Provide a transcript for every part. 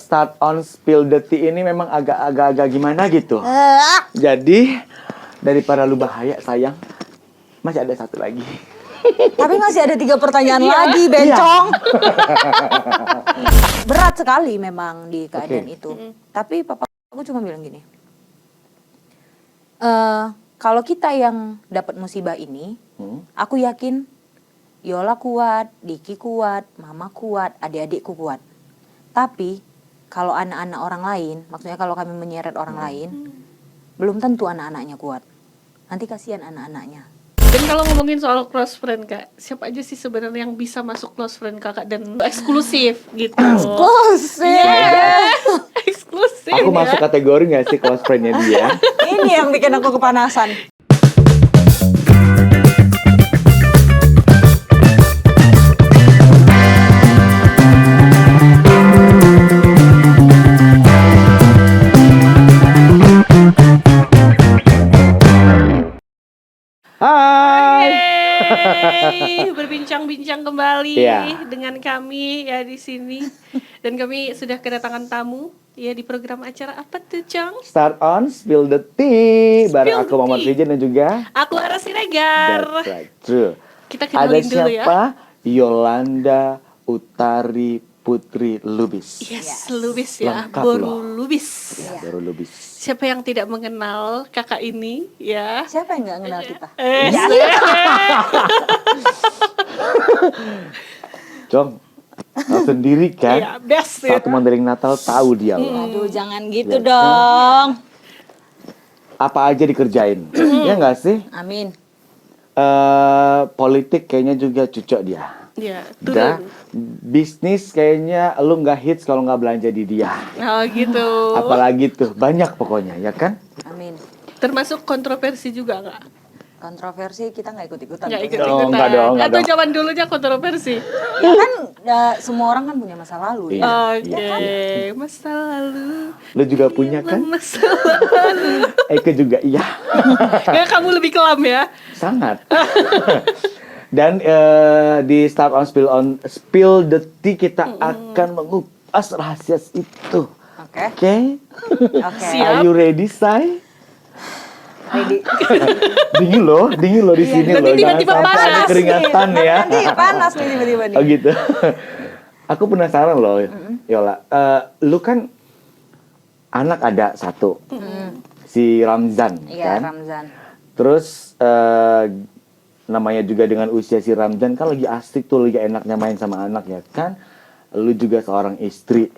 Start on spill the tea ini memang agak gimana gitu. Jadi daripada lu bahaya sayang, masih ada satu lagi. Tapi masih ada 3 pertanyaan lagi, bencong. Berat sekali memang di keadaan itu. Tapi papa aku cuma bilang gini. Kalau kita yang dapat musibah ini, aku yakin Yola kuat, Diki kuat, Mama kuat, adik-adikku kuat. Tapi kalau anak-anak orang lain, maksudnya kalau kami menyeret orang lain, belum tentu anak-anaknya kuat. Nanti kasihan anak-anaknya. Dan kalau ngomongin soal close friend Kak, siapa aja sih sebenarnya yang bisa masuk close friend Kakak dan eksklusif gitu? Eksklusif. Eksklusif. Aku masuk kategori nggak sih close friend-nya dia? Ini yang bikin aku kepanasan. Hai. Yeay, berbincang-bincang kembali dengan kami ya di sini. Dan kami sudah kedatangan tamu ya di program acara apa tuh, Cong? Start on spill the tea bareng Spill aku the Muhammad tea. Fijen dan juga Aku Ara Siregar. That's right, true. Kita Ada kenalin dulu ya. siapa? Yolanda Utari Putri Lubis. Yes, Lubis ya. Lengkap Boru loh. Lubis. Ya, baru Lubis. Siapa yang tidak mengenal kakak ini ya? Siapa yang nggak kenal kita? Jong, tahu sendiri kan? Iya, best ya. Saat Mandaling Natal tahu dia loh. Aduh, jangan gitu Ya, dong. Apa aja dikerjain, ya nggak sih? Amin. Politik kayaknya juga cocok dia. Ya, Dah, turun. bisnis kayaknya lu nggak hits kalau nggak belanja di dia. Oh gitu. Apalagi tuh, banyak pokoknya, ya kan? Amin. Termasuk kontroversi juga nggak? Kontroversi kita nggak ikut-ikutan. Nggak tuh. ikut-ikutan. Nggak dong, nggak Atau dong. zaman dulunya kontroversi. Ya kan semua orang kan punya masa lalu ya. Oke, masa lalu. Lu juga punya kan? Masa lalu. Eke juga iya. Nggak, kamu lebih kelam ya? Sangat. Dan di Start on Spill the Tea kita akan mengupas rahasia itu. Oke. Oke? Oke. Siap. Are you ready, Say? Ready. dingin loh di sini nanti loh. tiba-tiba Jangan sampai ada panas keringatan ya. Nanti panas nih tiba-tiba nih. Oh gitu. Aku penasaran loh, Yola. Lu kan anak ada satu, si Ramzan, Iya, kan? Ramzan. Terus namanya juga dengan usia si Ramzan kan lagi asik tuh, lagi enaknya main sama anak ya kan. Lu juga seorang istri,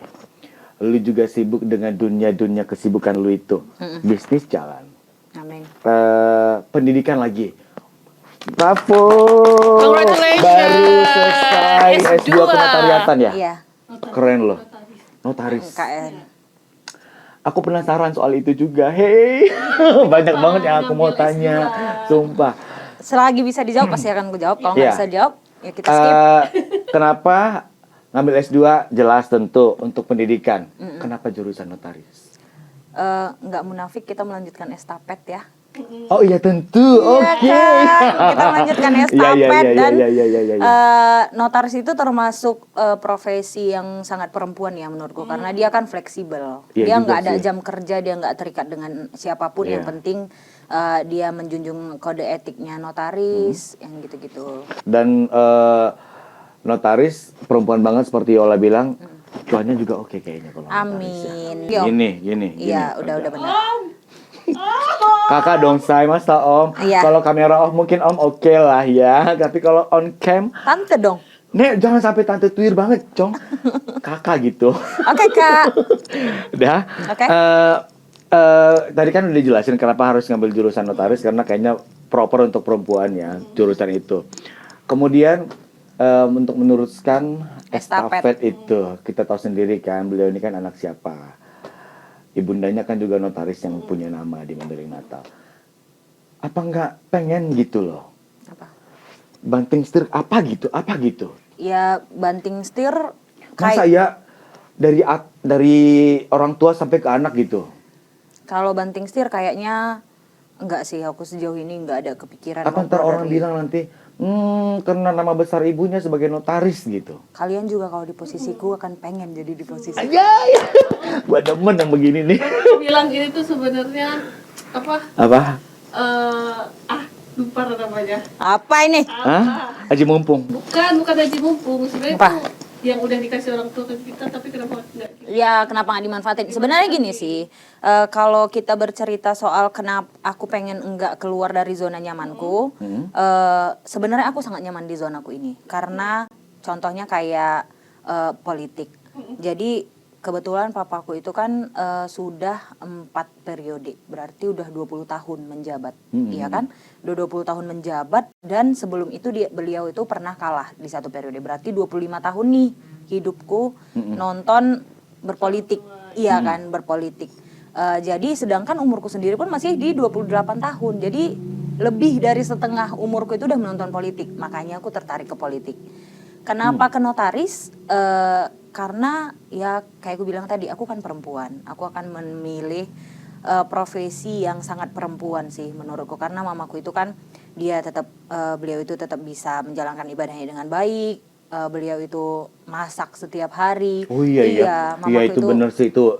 lu juga sibuk dengan dunia kesibukan lu itu. Bisnis jalan, Amin. pendidikan lagi. Bravo. Congratulations. Baru selesai S2 penotariatan ya. Iya. Keren loh, notaris. KN. Aku penasaran soal itu juga. Hey, banyak banget yang aku mau tanya, sumpah. Selagi bisa dijawab pasti akan aku jawab. Kalau nggak Iya. bisa jawab, ya kita skip. Kenapa ngambil S2? Jelas tentu untuk pendidikan. Kenapa jurusan notaris? Nggak munafik, kita melanjutkan estafet ya. Oh iya tentu. Oke. Kan? Kita melanjutkan estafet dan Iya. notaris itu termasuk profesi yang sangat perempuan ya menurutku karena dia kan fleksibel. Iya Dia juga nggak ada sih. jam kerja, dia nggak terikat dengan siapapun. Iya. Yang penting dia menjunjung kode etiknya notaris yang gitu-gitu. Dan notaris perempuan banget seperti Yola bilang, cuannya juga oke kayaknya kalau notaris ya. Amin. Gini. Iya, udah benar. Kakak dong say, masa om? Iya. Kalau kamera off mungkin om oke lah ya. Tapi kalau on cam, Tante dong. Nek jangan sampai tante tuir banget, Cong. Kakak gitu. Oke, Kak. Udah. Oke. Tadi kan udah jelasin kenapa harus ngambil jurusan notaris karena kayaknya proper untuk perempuan ya jurusan itu. Kemudian untuk meneruskan estafet itu kita tahu sendiri kan beliau ini kan anak siapa. Ibundanya kan juga notaris yang punya nama di Mandaling Natal. Apa nggak pengen gitu loh? Apa? Banting setir apa gitu? Ya banting setir Masa ya dari orang tua sampai ke anak gitu? kalau banting setir kayaknya enggak sih, aku sejauh ini enggak ada kepikiran. Apa ntar orang bilang nanti Karena nama besar ibunya sebagai notaris gitu. Kalian juga kalau di posisiku akan pengen jadi di posisi. Aja, gua demen yang begini nih. Bilang ini tuh sebenarnya apa? Apa? Lupa namanya. Apa ini? Hah? Haji Mumpung. Bukan Haji Mumpung. Sebenarnya Apa? itu yang udah dikasih orang tua ke kita, tapi kenapa enggak? Ya kenapa nggak dimanfaatin? Sebenarnya gini sih, kalau kita bercerita soal kenapa aku pengen enggak keluar dari zona nyamanku, sebenarnya aku sangat nyaman di zonaku ini. Karena contohnya kayak politik. Jadi kebetulan papaku itu kan sudah 4 periode, berarti udah 20 tahun menjabat, iya kan? Udah 20 tahun menjabat dan sebelum itu beliau itu pernah kalah di 1 periode, berarti 25 tahun nih hidupku nonton berpolitik, iya kan, berpolitik. Jadi sedangkan umurku sendiri pun masih di 28 tahun, jadi lebih dari setengah umurku itu udah menonton politik, makanya aku tertarik ke politik. Kenapa ke notaris? Karena ya kayak aku bilang tadi, aku kan perempuan, aku akan memilih profesi yang sangat perempuan sih menurutku, karena mamaku itu kan dia tetap beliau itu tetap bisa menjalankan ibadahnya dengan baik, beliau itu masak setiap hari. Oh iya mamaku itu bener sih, itu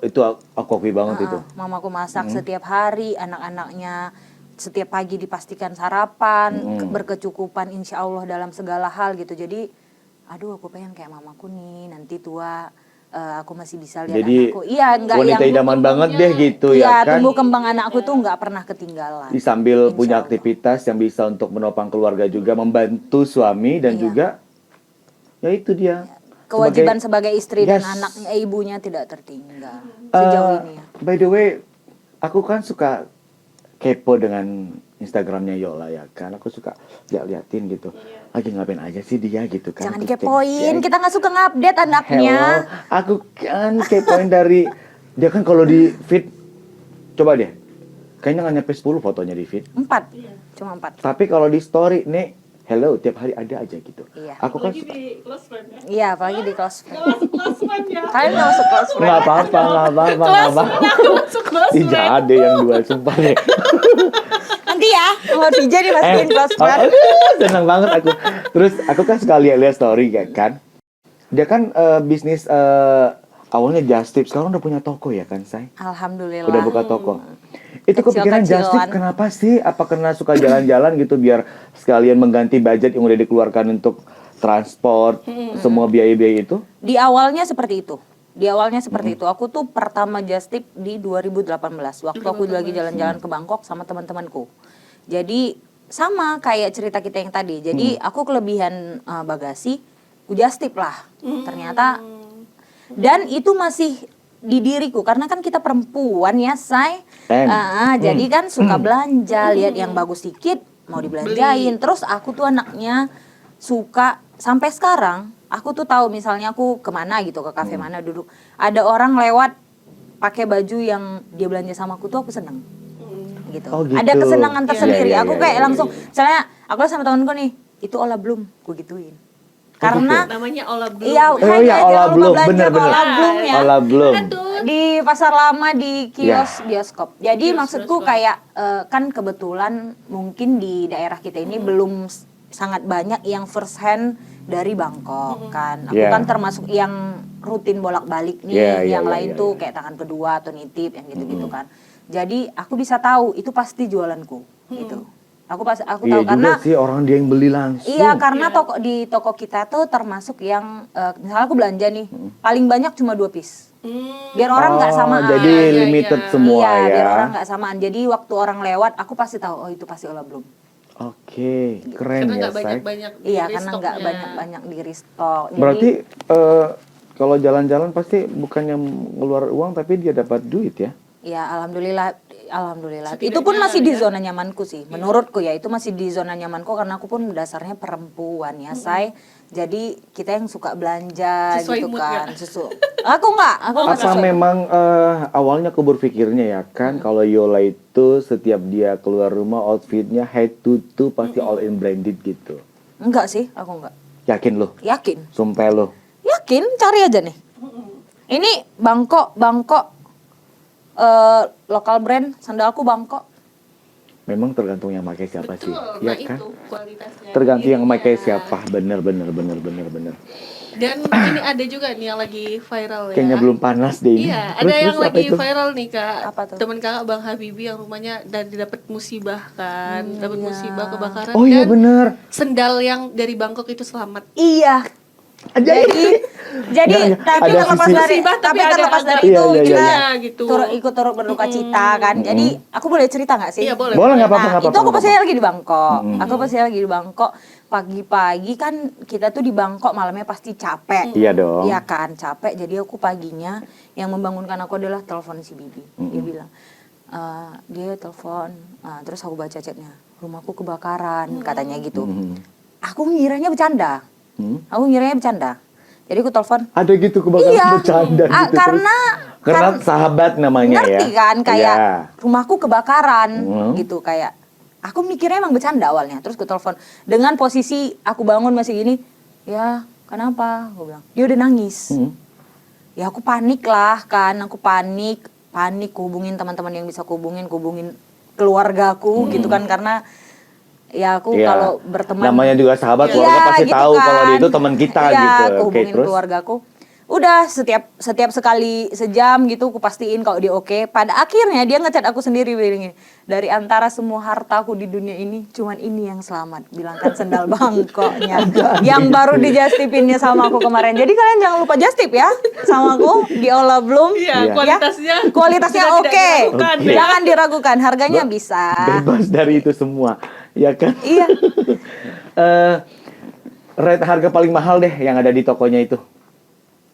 aku akui banget itu. Mamaku masak setiap hari, anak-anaknya setiap pagi dipastikan sarapan, berkecukupan insya Allah dalam segala hal gitu. Jadi aduh aku pengen kayak mamaku nih nanti tua, aku masih bisa lihat Jadi, anakku. Iya, enggak wanita yang idaman banget deh gitu iya, ya kan. tumbuh kembang anakku tuh enggak pernah ketinggalan. Sambil Insya punya Allah. aktivitas yang bisa untuk menopang keluarga juga, membantu suami dan Iya. juga ya itu dia. Kewajiban sebagai istri dan Yes. anaknya, ibunya tidak tertinggal sejauh ini ya. By the way, aku kan suka kepo dengan Instagramnya Yola ya kan. Aku suka liatin gitu. Lagi ngapain aja sih dia gitu kan. Jangan Aku dikepoin, cek. kita nggak suka ngupdate anaknya. Hello, aku kan kepoin dari dia kan kalau di feed, coba deh, kayaknya nggak nyampe 10 fotonya di feed. 4, cuma 4. Tapi kalau di story nih, hello tiap hari ada aja gitu. Iya. Aku kan Lagi di close friend ya. Iya, apalagi di close friend. Nggak masuk close friend ya. Kalian nggak masuk close friend. nggak apa-apa. Aku masuk close Ih, friend. jahat deh yang dua, sumpah deh. Nanti ya, mau DJ dimasukin close friend. Seneng banget aku. Terus aku kan suka lihat story kan. Dia kan bisnis awalnya Just Tip, sekarang udah punya toko ya kan, Say? Alhamdulillah. Udah buka toko. Itu kepikiran Just Tip Kecil-kecilan. kenapa sih? Apa karena suka jalan-jalan gitu biar sekalian mengganti budget yang udah dikeluarkan untuk transport, semua biaya-biaya itu? Di awalnya seperti itu. Aku tuh pertama Just Tip di 2018. Waktu aku lagi jalan-jalan ke Bangkok sama teman-temanku. Jadi sama kayak cerita kita yang tadi. Jadi aku kelebihan bagasi, aku Just Tip lah. Ternyata dan itu masih di diriku karena kan kita perempuan ya, Say. Jadi kan suka belanja, lihat yang bagus dikit mau dibelanjain. Terus aku tuh anaknya suka sampai sekarang. Aku tuh tahu misalnya aku kemana gitu, ke kafe mana duduk, ada orang lewat pakai baju yang dia belanja sama aku tuh aku seneng gitu. Oh, gitu. Ada kesenangan tersendiri. Iya, Aku iya, kayak iya, langsung, misalnya aku sama temenku nih, itu Ola Bloom, gue gituin. Karena Namanya Ola Bloom. iya, Oh makanya iya, jangan Ola lupa Bloom, belanja ke bener-bener. Ola Bloom ya. Ola Bloom. Di pasar lama di kios Ya. bioskop. Jadi Kios maksudku bioskop. kayak kan kebetulan mungkin di daerah kita ini belum sangat banyak yang first hand dari Bangkok kan. Aku Yeah. kan termasuk yang rutin bolak-balik nih, Yeah, yang yeah, lain yeah, tuh yeah. kayak tangan kedua atau nitip yang gitu-gitu kan. Jadi aku bisa tahu itu pasti jualanku gitu. Aku tahu Iya karena juga sih orang dia yang beli langsung. iya, karena di toko kita tuh termasuk yang misalnya aku belanja nih, paling banyak cuma 2 piece. Biar orang nggak samaan. Jadi Iya, iya, limited iya. semua Iya, ya. biar orang nggak samaan. Jadi waktu orang lewat, aku pasti tahu, oh itu pasti Ola Bloom. Oke, keren Karena ya, nggak Say. banyak-banyak di Iya, karena restoknya. nggak banyak-banyak di restock. Jadi, Berarti kalau jalan-jalan pasti bukannya ngeluar uang tapi dia dapat duit ya? ya alhamdulillah. Setidaknya Itu pun masih di ya. zona nyamanku sih. Menurutku ya, itu masih di zona nyamanku karena aku pun dasarnya perempuan ya, Say. Jadi kita yang suka belanja Sesuai gitu mood kan. nggak? Aku nggak Apa sesuai. memang awalnya aku berpikirnya ya kan kalau Yola itu setiap dia keluar rumah outfitnya head to toe pasti all in branded gitu. Enggak sih, aku enggak. Yakin lo? Yakin. Sumpah lo? Yakin, cari aja nih. Ini Bangkok lokal brand, sandalku Bangkok. Memang tergantung yang pakai siapa sih, Betul, ya nah kan? itu kualitasnya. Tergantung yang Iya. pakai siapa, bener. Dan ini ada juga nih yang lagi viral ya. Kayaknya belum panas deh ini. Iya, Terus ada yang apa lagi itu? viral nih Kak. Apa tuh? Teman Kakak Bang Habibie yang rumahnya dan dapat musibah kan, dapat iya. musibah kebakaran Oh iya dan bener. sendal yang dari Bangkok itu selamat. Iya. Jadi Nggak, tapi ada terlepas sisi- dari Musibah, tapi terlepas ada dari itu Iya, iya, kita iya. Gitu. ikut turut berduka cita kan. Jadi aku boleh cerita nggak sih? Iya, boleh. Boleh nggak apa-apa Nah, nggak itu aku apa-apa. pasti lagi di Bangkok. Aku pasti lagi di Bangkok. Pagi-pagi kan kita tuh di Bangkok malamnya pasti capek. Iya dong. Iya kan, capek. Jadi aku paginya yang membangunkan aku adalah telepon si Bibi. Dia bilang, dia telepon, terus aku baca chatnya, rumahku kebakaran, katanya gitu. Aku ngiranya bercanda. Jadi aku telepon, Ada gitu kebakaran iya, bercanda gitu. Karena sahabat namanya ngerti ya. kan kayak Iya. rumahku kebakaran gitu kayak. Aku mikirnya emang bercanda awalnya, terus aku telepon dengan posisi aku bangun masih gini, ya kenapa? Aku bilang, dia udah nangis. Ya aku panik lah kan, aku panik hubungin teman-teman yang bisa hubungin keluargaku gitu kan karena ya aku Iya. kalau berteman Namanya juga sahabat, Iya, keluarga pasti gitu tahu kan. kalau dia itu teman kita Iya, gitu. aku Oke, hubungin terus keluargaku. Udah setiap sekali sejam gitu aku pastiin kalau dia oke. Pada akhirnya dia ngechat aku sendiri bilang gini, dari antara semua hartaku di dunia ini cuman ini yang selamat. Bilang kan sendal Bangkoknya yang baru dijastipinnya sama aku kemarin. Jadi kalian jangan lupa jastip ya sama aku di Ola Bloom. Iya, Iya. kualitasnya Kualitasnya sudah tidak oke. diragukan Oke. ya. Jangan diragukan, harganya bisa. bebas dari itu semua, ya kan? Iya. Rate harga paling mahal deh yang ada di tokonya itu.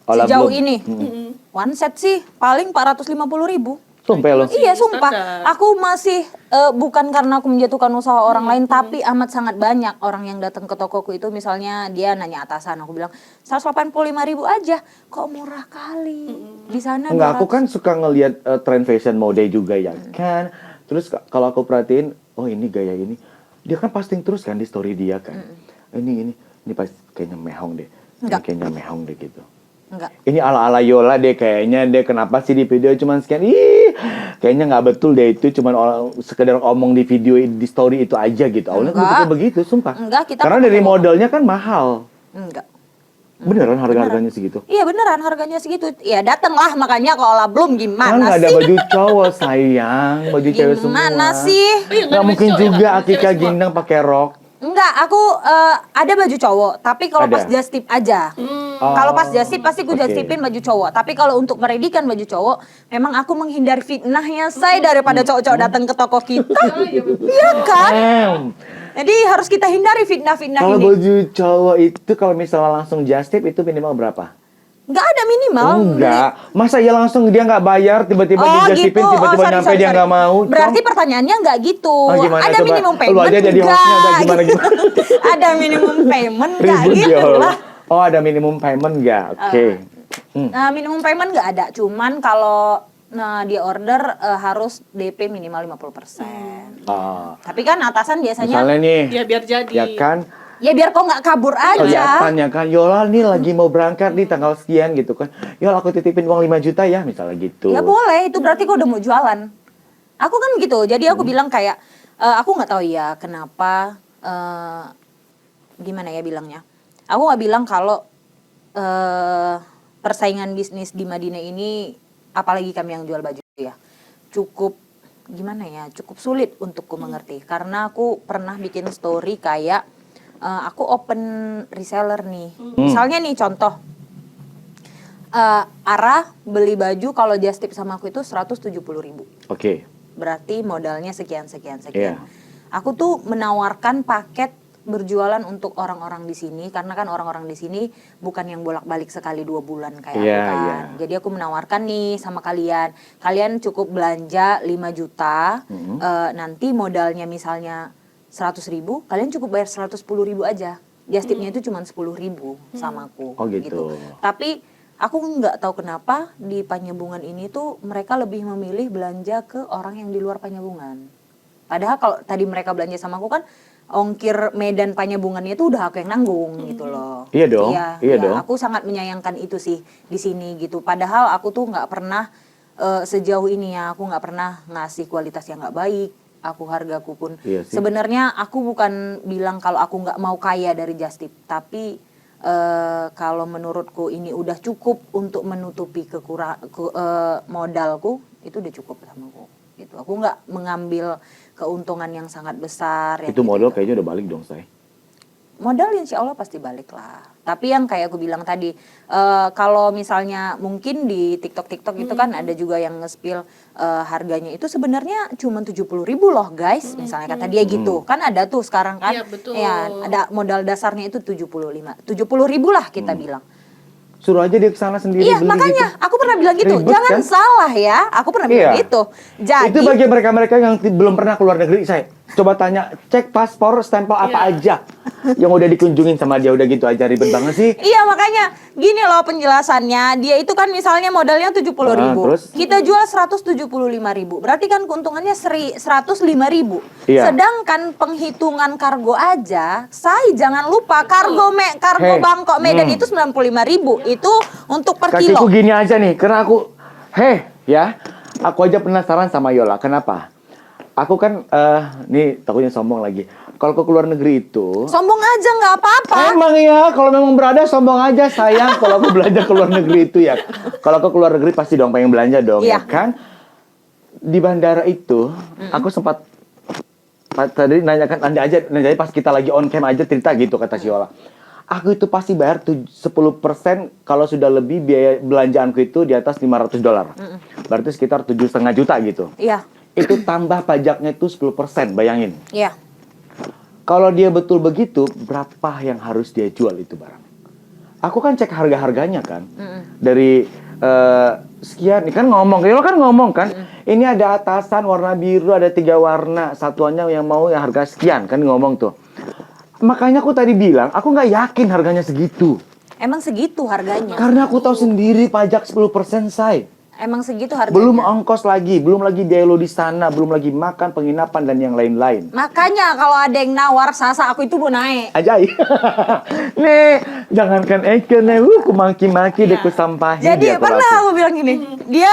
Ola Sejauh Bloom. ini one set sih paling 450.000. Sumpah lo. Iya sumpah, standar. aku masih bukan karena aku menjatuhkan usaha orang lain, tapi amat sangat banyak orang yang datang ke tokoku itu misalnya dia nanya atasan, aku bilang 185.000 aja, kok murah kali. Di sana Enggak, aku 200. kan suka ngelihat tren fashion mode juga ya kan. Terus kalau aku perhatiin, oh ini gaya ini, dia kan posting terus kan di story dia kan. Ini pas kayaknya mehong deh. Ini Enggak. kayaknya mehong deh gitu. Enggak. Ini ala-ala Yola deh kayaknya deh, kenapa sih di video cuman sekian, kayaknya nggak betul deh itu cuman sekedar omong di video di story itu aja gitu. Awalnya aku Enggak. pikir begitu, sumpah. Enggak, kita Karena kan dari ngomong. modelnya kan mahal. Enggak. Beneran harga-harganya segitu. Iya beneran harganya segitu. Ya datanglah makanya kalau belum Kan gimana nggak ada sih? baju cowok sayang, baju cewek semua. Gimana sih? Iya, Nggak mungkin cowok ya, juga Kak? Akika Cewek semua. Gindang pakai rok. Enggak, aku ada baju cowok, tapi kalau Ada? pas just tip aja. Kalau pas just tip pasti aku Oke. just tipin baju cowok. Tapi kalau untuk meredikan baju cowok, memang aku menghindari fitnahnya saya daripada cowok-cowok datang ke toko kita. Iya kan? Jadi harus kita hindari fitnah-fitnah Kalau ini. baju cowok itu kalau misalnya langsung just tip itu minimal berapa? Enggak ada minimal. Enggak. Masa ya langsung dia nggak bayar, tiba-tiba Oh di just tipin, gitu. tiba-tiba sorry, nyampe sorry, dia sorry. nggak mau. Berarti pertanyaannya enggak gitu. Oh, gimana? Ada Coba. minimum Lu payment aja jadi hostnya udah gimana? Ada minimum payment enggak Ribut gitu ya. lah. Oh, ada minimum payment nggak? Oke. Nah, minimum payment nggak ada, cuman kalau dia order harus DP minimal 50%. Ah. Tapi kan atasan biasanya Misalnya nih, Ya biar jadi. ya kan, ya biar kok nggak kabur aja. kelihatan ya kan, Yola nih lagi mau berangkat di tanggal sekian gitu kan. Yol aku titipin uang 5 juta ya, misalnya gitu. Ya boleh, itu berarti kok udah mau jualan. Aku kan gitu, jadi aku bilang kayak aku nggak tahu ya kenapa gimana ya bilangnya. Aku nggak bilang kalau persaingan bisnis di Madinah ini, apalagi kami yang jual baju ya, cukup gimana ya, cukup sulit untukku mengerti. Karena aku pernah bikin story kayak aku open reseller nih. Misalnya nih contoh, Ara beli baju kalau just tip sama aku itu 170.000. Oke. Berarti modalnya sekian. Iya. Aku tuh menawarkan paket berjualan untuk orang-orang di sini karena kan orang-orang di sini bukan yang bolak-balik sekali 2 bulan kayak Iya, aku kan. iya. Jadi aku menawarkan nih sama kalian. Kalian cukup belanja 5 juta. Nanti modalnya misalnya 100.000, kalian cukup bayar 110.000 aja. Just tipnya itu cuma 10.000 sama aku. Oh, gitu. Tapi aku nggak tahu kenapa di Panyebungan ini tuh mereka lebih memilih belanja ke orang yang di luar Panyebungan. Padahal kalau tadi mereka belanja sama aku kan ongkir Medan Panyebungannya itu udah aku yang nanggung gitu loh. Iya dong, iya dong. Aku sangat menyayangkan itu sih di sini gitu. Padahal aku tuh nggak pernah sejauh ini ya aku nggak pernah ngasih kualitas yang nggak baik. hargaku pun. Iya sih. Sebenarnya aku bukan bilang kalau aku nggak mau kaya dari Just Tip, tapi kalau menurutku ini udah cukup untuk menutupi modalku, itu udah cukup sama aku. Gitu. Aku nggak mengambil keuntungan yang sangat besar. Itu modal kayaknya udah balik dong, Say. Modal insya Allah pasti balik lah. Tapi yang kayak aku bilang tadi, kalau misalnya mungkin di TikTok itu kan ada juga yang nge-spill harganya itu sebenarnya cuma 70.000 loh guys. Misalnya kata dia gitu. Kan ada tuh sekarang kan. Iya, betul. Ya, ada modal dasarnya itu 70.000 lah kita bilang. Suruh aja dia ke sana sendiri Iya, beli makanya gitu. aku pernah bilang gitu. Ribet, Jangan kan? salah ya. Aku pernah bilang Iya. gitu. Jadi Itu bagi mereka-mereka yang belum pernah keluar negeri, saya coba tanya, cek paspor, stempel apa aja yang udah dikunjungin sama dia, udah gitu aja, ribet banget sih. iya, makanya gini loh penjelasannya. Dia itu kan misalnya modalnya 70.000. Terus? Kita jual 175.000. Berarti kan keuntungannya 105.000. Iya. Sedangkan penghitungan kargo aja, saya jangan lupa kargo Hei. Bangkok Medan itu 95.000. Itu untuk per Kakiku kilo. gini aja nih, karena aku, aku aja penasaran sama Yola, kenapa? Aku kan, nih takutnya sombong lagi. Kalau ke luar negeri itu, Sombong aja nggak apa-apa. emang ya, kalau memang berada sombong aja sayang. Kalau aku belanja ke luar negeri itu ya, kalau aku ke luar negeri pasti dong pengen belanja dong, Iya. ya kan? Di bandara itu, aku sempat tadi nanyakan nanya pas kita lagi on cam aja cerita gitu kata si Yola. Aku itu pasti bayar 10% kalau sudah lebih biaya belanjaanku itu di atas $500. Berarti sekitar 7,5 juta gitu. Iya, Itu tambah pajaknya itu 10%, bayangin. iya. Kalau dia betul begitu, berapa yang harus dia jual itu barang? Aku kan cek harga-harganya kan. Dari sekian, ini kan ngomong kan. Ini ada atasan warna biru, ada 3 warna. Satuannya yang mau yang harga sekian, kan ngomong tuh. Makanya aku tadi bilang, aku nggak yakin harganya segitu. Emang segitu harganya. Karena aku tahu sendiri pajak 10%, say. Emang segitu harganya. Belum ongkos lagi, belum lagi biaya lo di sana, belum lagi makan, penginapan, dan yang lain-lain. Makanya kalau ada yang nawar Sasa, aku itu mau naik. Ajaib. Nih, jangankan ikan, ku maki-maki deh, ku sampahin. Jadi dia kalau pernah aku. aku bilang gini, dia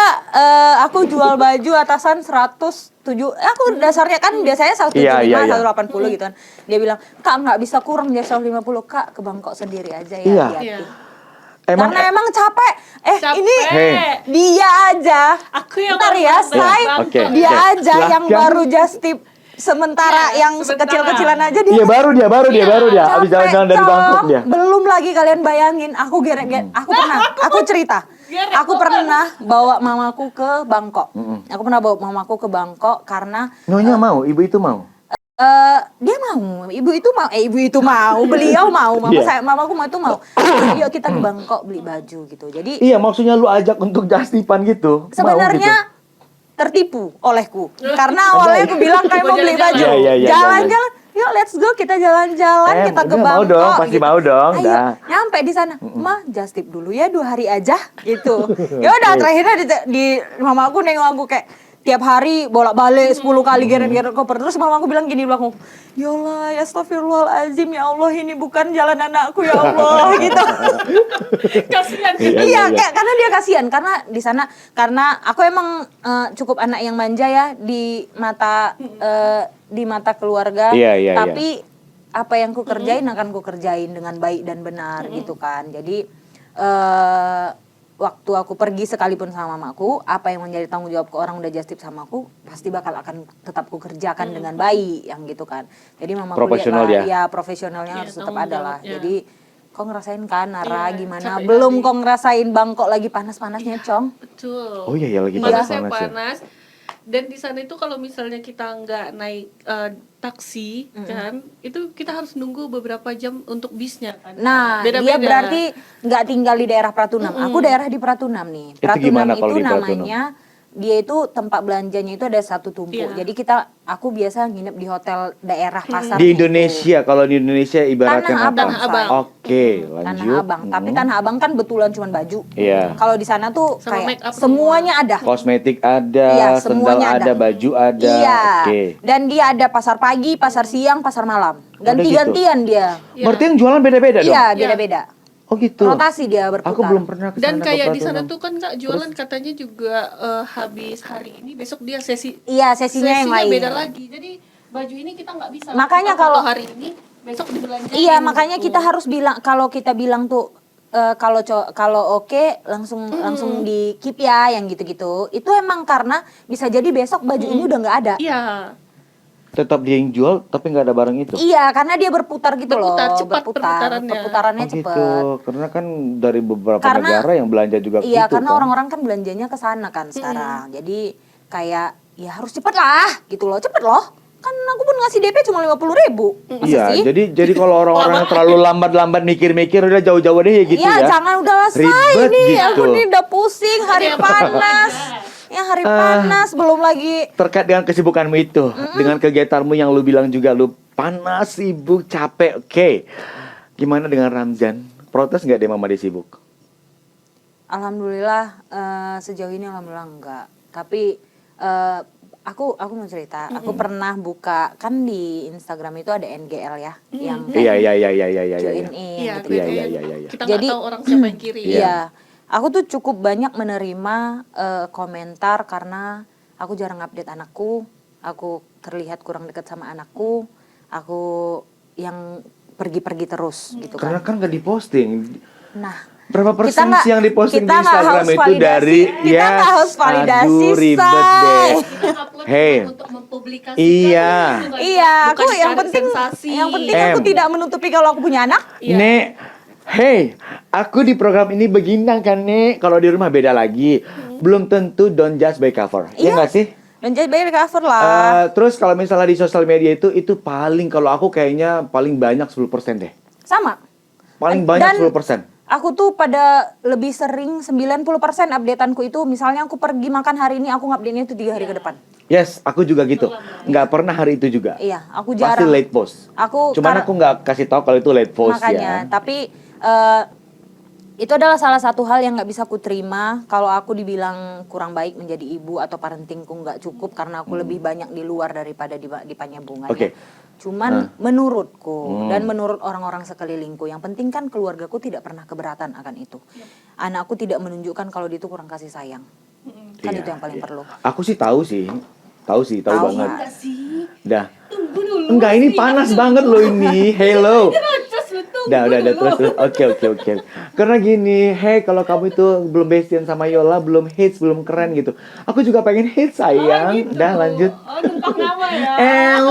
aku jual baju atasan 107, aku dasarnya kan biasanya 175, Iya. 180 gitu kan. Dia bilang, "Kak, nggak bisa kurang dari 150, Kak, ke Bangkok sendiri aja ya." Iya. hati-hati." Iya. Karena emang capek. Capek. Ini Hei. dia aja. Aku yang Bentar baru ya, masuk say. Oke, Dia oke. aja yang Silahkan. baru just tip. Sementara Iya, yang sementara. kecil-kecilan aja dia Iya, baru dia. Habis capek, jalan-jalan dari Cong. Bangkok dia. Belum lagi kalian bayangin, aku aku cerita. Aku pernah bawa mamaku ke Bangkok. Aku pernah bawa mamaku ke Bangkok karena Nyonya mau, ibu itu mau. dia mau, ibu itu mau, beliau mau, Iya. mamaku mau itu mau. Yuk kita ke Bangkok beli baju gitu. Jadi Iya, maksudnya lu ajak untuk justipan gitu. Mau sebenarnya tertipu olehku. Karena awalnya aku bilang kayak mau beli baju. Iya, Jalan-jalan, yuk let's go kita jalan-jalan, kita ke udah, mau Bangkok. dong, pasti mau dong, Ayo, dah. nyampe di sana. Ma, just tip dulu ya 2 hari aja gitu. Ya udah terakhirnya di mama aku nengok aku kayak tiap hari bolak-balik 10 kali geret-geret koper. Terus mama aku bilang gini di belakang, "Yola, ya astagfirullahaladzim, ya Allah ini bukan jalan anakku ya Allah." gitu. Kasihan Iya, karena dia kasihan karena di sana karena aku emang cukup anak yang manja ya di mata keluarga. Iya. Tapi apa yang ku kerjain akan ku kerjain dengan baik dan benar gitu kan. Jadi waktu aku pergi sekalipun sama mamaku, apa yang menjadi tanggung jawab ke orang udah just tip sama aku, pasti bakal akan tetap ku kerjakan dengan baik yang gitu kan. Jadi mamaku Profesional lihat lah, ya? profesionalnya Iya, harus tetap tanggung ada lah. jawabnya. Jadi kau ngerasain kan Nara Iya, gimana? capek Belum kali. kau ngerasain Bangkok lagi panas-panasnya, Cong. Betul. Oh iya, lagi Panasnya panas-panas ya. panas. Dan di sana itu kalau misalnya kita nggak naik taksi kan, itu kita harus nunggu beberapa jam untuk bisnya kan. Nah, dia berarti nggak tinggal di daerah Pratunam. Aku daerah di Pratunam nih. Itu gimana kalau itu di Pratunam? namanya dia itu tempat belanjanya itu ada satu tumpuk. Iya. Jadi aku biasa nginep di hotel daerah pasar. Di Indonesia, kalau di Indonesia ibaratnya Tanah apa? Abang, Tanah Abang. Oke, Tanah lanjut. Abang. Tapi Tanah Abang kan betulan cuma baju. Iya. Kalau di sana tuh Sama make kayak up semuanya ada. Kosmetik ada, Iya, sendal semuanya ada, ada. baju ada. Iya. Oke. Dan dia ada pasar pagi, pasar siang, pasar malam. Ada Ganti-gantian dia. Iya. Berarti yang jualan beda-beda dong? Iya, beda-beda. Oh gitu. Rotasi dia berputar. Aku belum pernah ke sana. Dan ke kayak di Pratunam. sana tuh kan Kak jualan katanya juga habis hari ini besok dia Iya, sesinya yang lain. beda lagi. Jadi baju ini kita nggak bisa. Makanya kita foto kalau- hari ini besok dibelanjain. Iya, makanya gitu. kita harus bilang, kalau kita bilang tuh kalau oke langsung di keep ya yang gitu-gitu. Itu emang karena bisa jadi besok baju ini udah nggak ada. Iya. Tetap dia yang jual tapi nggak ada barang itu. Iya, karena dia berputar gitu Berputar, loh, cepat perputarannya. perputarannya Oh gitu. cepet. Karena kan dari beberapa Karena- negara yang belanja juga Iya, gitu karena kan. orang-orang kan belanjanya ke sana kan sekarang. Jadi kayak ya harus cepet lah gitu loh, cepet loh. Kan aku pun ngasih DP cuma 50.000. Masa Iya, sih? jadi kalau orang-orang yang terlalu lambat-lambat mikir-mikir udah jauh-jauh deh ya gitu Iya, ya. jangan udah selesai Ribet nih. gitu. Aku nih udah pusing, hari panas. Ya hari panas, belum lagi. Terkait dengan kesibukanmu itu, dengan kegiatanmu yang lu bilang juga lu panas, sibuk, capek. Oke. Gimana dengan Ramzan? Protes nggak dia mama dia sibuk? Alhamdulillah sejauh ini alhamdulillah enggak. Tapi aku mau cerita, aku pernah buka kan di Instagram itu ada NGL ya, yang Iya. join in Iya, gitu. Iya, kan. iya, iya, iya. Kita Jadi- nggak tahu orang siapa yang kirim. Iya. Aku tuh cukup banyak menerima komentar karena aku jarang update anakku, aku terlihat kurang dekat sama anakku, aku yang pergi-pergi terus gitu Karena kan. kan nggak diposting. Nah, Berapa Kita persen nggak- sih yang diposting di kita nggak Instagram harus itu validasi. dari Kita nggak harus validasi, aduh ribet say. deh. Kita upload Hey. cuma untuk mempublikasikan. Iya. itu, bukan- Iya, bukan aku yang cari penting sensasi. aku Em. tidak menutupi kalau aku punya anak. Iya. Nek, hey, aku di program ini begini kan Nek. Kalau di rumah beda lagi. Belum tentu don't judge by cover. Iya Iya. nggak sih? Dan jadi bayar cover lah. Terus kalau misalnya di sosial media itu paling kalau aku kayaknya paling banyak 10% deh. Sama. Paling banyak Dan 10%. Aku tuh pada lebih sering 90% updateanku itu misalnya aku pergi makan hari ini aku ngupdate-nya itu 3 hari ke depan. Yes, aku juga gitu. Nggak pernah hari itu juga. Iya, aku Pasti jarang. late post. Cuman aku nggak kasih tahu kalau itu late post Makanya, ya. tapi itu adalah salah satu hal yang nggak bisa aku terima kalau aku dibilang kurang baik menjadi ibu atau parentingku nggak cukup karena aku lebih banyak di luar daripada di Panyabungan. Oke. Cuman menurutku dan menurut orang-orang sekelilingku, yang penting kan keluargaku tidak pernah keberatan akan itu. Anakku tidak menunjukkan kalau dia itu kurang kasih sayang. Kan Iya, itu yang paling iya. perlu. Aku sih tahu Tahu banget. Enggak sih. Dah. Tunggu dulu. Enggak, ini panas banget loh ini. Hello. Terus lu tunggu Udah dulu. terus. Oke. Karena gini, hey kalau kamu itu belum bestian sama Yola, belum hits, belum keren gitu. Aku juga pengen hits sayang. Gitu. Dah lanjut. Oh, numpang nama ya.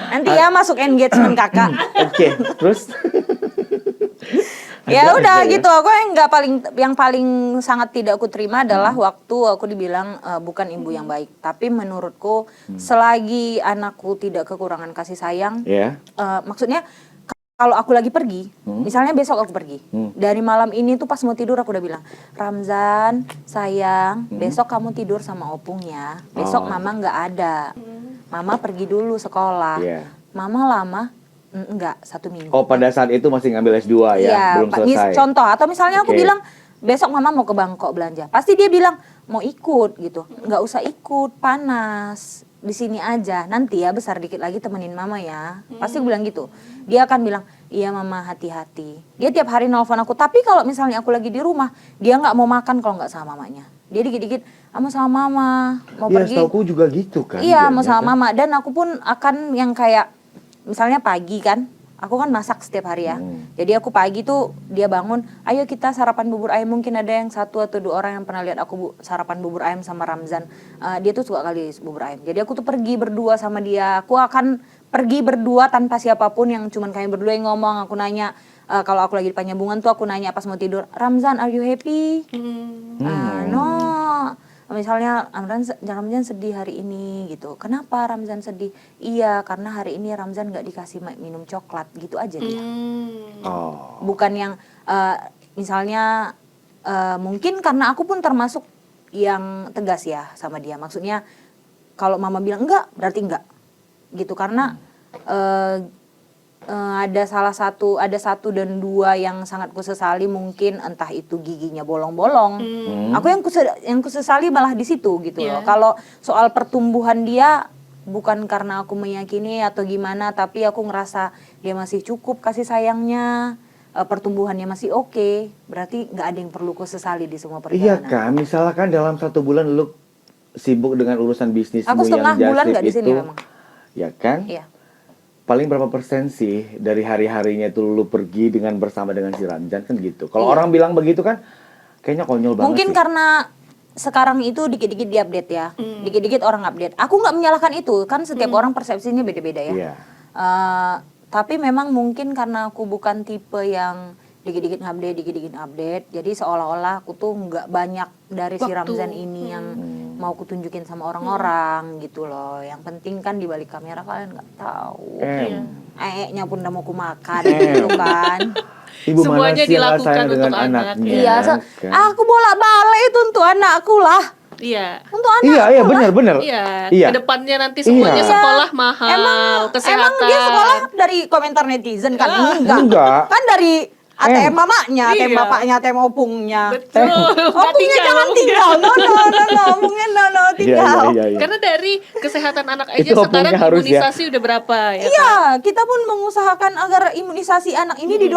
Nanti ya masuk engagement kakak. Oke, terus Ya Ada udah aja ya. gitu. Aku yang paling sangat tidak aku terima adalah waktu aku dibilang bukan ibu yang baik. Tapi menurutku selagi anakku tidak kekurangan kasih sayang, Ya. maksudnya kalau aku lagi pergi, misalnya besok aku pergi, dari malam ini tuh pas mau tidur aku udah bilang, Ramzan sayang, besok kamu tidur sama opung ya. Besok Oh. mama nggak ada, mama pergi dulu sekolah, Iya. mama lama. Enggak, 1 minggu. Oh, pada saat itu masih ngambil S2 ya, Iya, belum selesai. contoh atau misalnya aku Oke. bilang besok mama mau ke Bangkok belanja, pasti dia bilang mau ikut gitu, nggak usah ikut, panas di sini aja, nanti ya besar dikit lagi temenin mama ya, pasti aku bilang gitu. Dia akan bilang iya mama hati-hati. Dia tiap hari nelfon aku, tapi kalau misalnya aku lagi di rumah, dia nggak mau makan kalau nggak sama mamanya. Dia dikit-dikit, mau sama mama, mau Iya, pergi. setauku juga gitu kan. Iya, mau dianya sama kan. mama. Dan aku pun akan yang kayak misalnya pagi kan, aku kan masak setiap hari ya. Jadi aku pagi tuh dia bangun, ayo kita sarapan bubur ayam. Mungkin ada yang 1 atau 2 orang yang pernah lihat aku sarapan bubur ayam sama Ramzan. Dia tuh suka kali bubur ayam. Jadi aku tuh pergi berdua sama dia. Aku akan pergi berdua tanpa siapapun, yang cuman kami berdua yang ngomong. Aku nanya, kalau aku lagi di Panyabungan tuh aku nanya pas mau tidur, Ramzan are you happy? No, misalnya Ramzan sedih hari ini gitu. Kenapa Ramzan sedih? Iya, karena hari ini Ramzan nggak dikasih minum coklat gitu aja dia. Oh. Bukan yang misalnya mungkin karena aku pun termasuk yang tegas ya sama dia. Maksudnya kalau mama bilang enggak berarti enggak gitu, karena ada ada 1 dan 2 yang sangat kusesali, mungkin entah itu giginya bolong-bolong. Aku yang kusesali malah di situ gitu loh. Iya. Kalau soal pertumbuhan dia bukan karena aku meyakini atau gimana, tapi aku ngerasa dia masih cukup kasih sayangnya. pertumbuhannya masih oke, berarti nggak ada yang perlu kau sesali di semua Iya perjalanan. kan, misalkan dalam 1 bulan lu sibuk dengan urusan bisnismu Aku setengah yang bulan jasib nggak di sini itu, memang. ya kan? Iya. Paling berapa persen sih dari hari-harinya itu lu pergi dengan bersama dengan si Ramjan kan gitu. Kalau Iya. orang bilang begitu kan, kayaknya konyol banget Mungkin sih. karena sekarang itu dikit-dikit diupdate ya, dikit-dikit orang update. Aku nggak menyalahkan itu, kan setiap orang persepsinya beda-beda ya. Iya. Tapi memang mungkin karena aku bukan tipe yang dikit-dikit update, jadi seolah-olah aku tuh nggak banyak dari si Waktu. Ramzan ini yang mau aku tunjukin sama orang-orang gitu loh. Yang penting kan di balik kamera kalian nggak tahu. Nya pun udah mau aku makan gitu kan. Ibu Semuanya mana sih yang nggak dilakukan sayang dengan untuk anak. anaknya? Iya, kan? aku bolak-balik itu untuk anakku lah. Iya. Untuk anakku Iya, lah. benar. Iya, Iya. kedepannya nanti semuanya Iya. sekolah mahal, Emang kesehatan. dia sekolah dari komentar netizen kan? Enggak. Kan dari ATM mamanya, ATM Iya. bapaknya, ATM opungnya. Betul. Nggak Opungnya tinggal, jangan opungnya. tinggal. No, opungnya no, tinggal. Iya. Karena dari kesehatan anak aja Itu sekarang opungnya harus imunisasi udah berapa ya? Iya, kita pun mengusahakan agar imunisasi anak ini di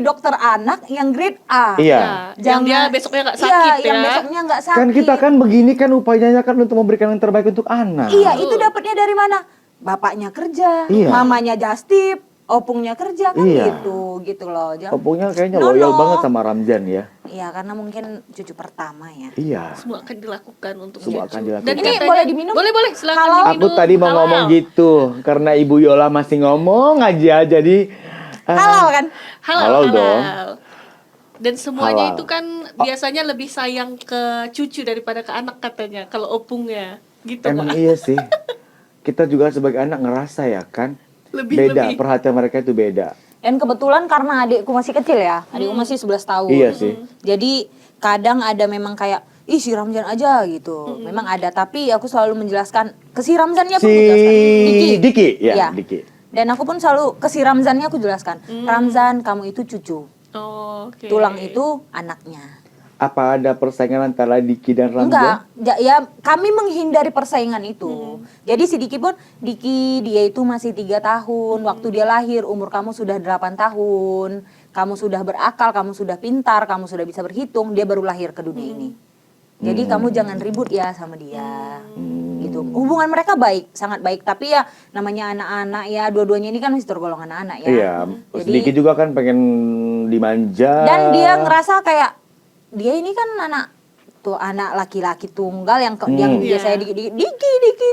dokter anak yang grade A. Iya. Nah, yang dia besoknya nggak sakit Iya, ya. yang besoknya nggak sakit. Kan kita kan begini kan upayanya kan untuk memberikan yang terbaik untuk anak. Iya, itu dapatnya dari mana? Bapaknya kerja, Iya. mamanya justip, opungnya kerja kan Iya. gitu loh. Opungnya kayaknya No, loyal no. banget sama Ramjan ya. Iya, karena mungkin cucu pertama ya. Iya. Semua akan dilakukan untuk Semua cucu. akan dilakukan. Dan Ini katanya- boleh diminum? Boleh, silakan Halal? diminum. Aku tadi mau Halal. ngomong gitu karena Ibu Yola masih ngomong aja jadi Halal kan? Halal dong. Dan semuanya Halal. itu kan biasanya lebih sayang ke cucu daripada ke anak katanya. Kalau opungnya gitu Emang Kak. iya sih. Kita juga sebagai anak ngerasa ya kan. Beda, Lebih. perhatian mereka itu beda. Dan kebetulan karena adikku masih kecil ya, adikku masih 11 tahun. Iya sih. Jadi kadang ada memang kayak, ih si Ramzan aja gitu. Memang ada, tapi aku selalu menjelaskan, ke si Ramzannya pun Si aku jelaskan. Diki, ya, Iya. Diki. Dan aku pun selalu, ke si Ramzannya aku jelaskan, Ramzan kamu itu cucu, Oh, oke. tulang itu anaknya. Apa ada persaingan antara Diki dan Ramjan? Enggak, ya kami menghindari persaingan itu. Jadi si Diki pun, dia itu masih 3 tahun, waktu dia lahir umur kamu sudah 8 tahun, kamu sudah berakal, kamu sudah pintar, kamu sudah bisa berhitung, dia baru lahir ke dunia ini. Jadi kamu jangan ribut ya sama dia. Gitu. Hubungan mereka baik, sangat baik, tapi ya namanya anak-anak ya, dua-duanya ini kan masih tergolong anak-anak ya. Iya, Diki juga kan pengen dimanja. Dan dia ngerasa kayak dia ini kan anak laki-laki tunggal yang yang Iya. biasanya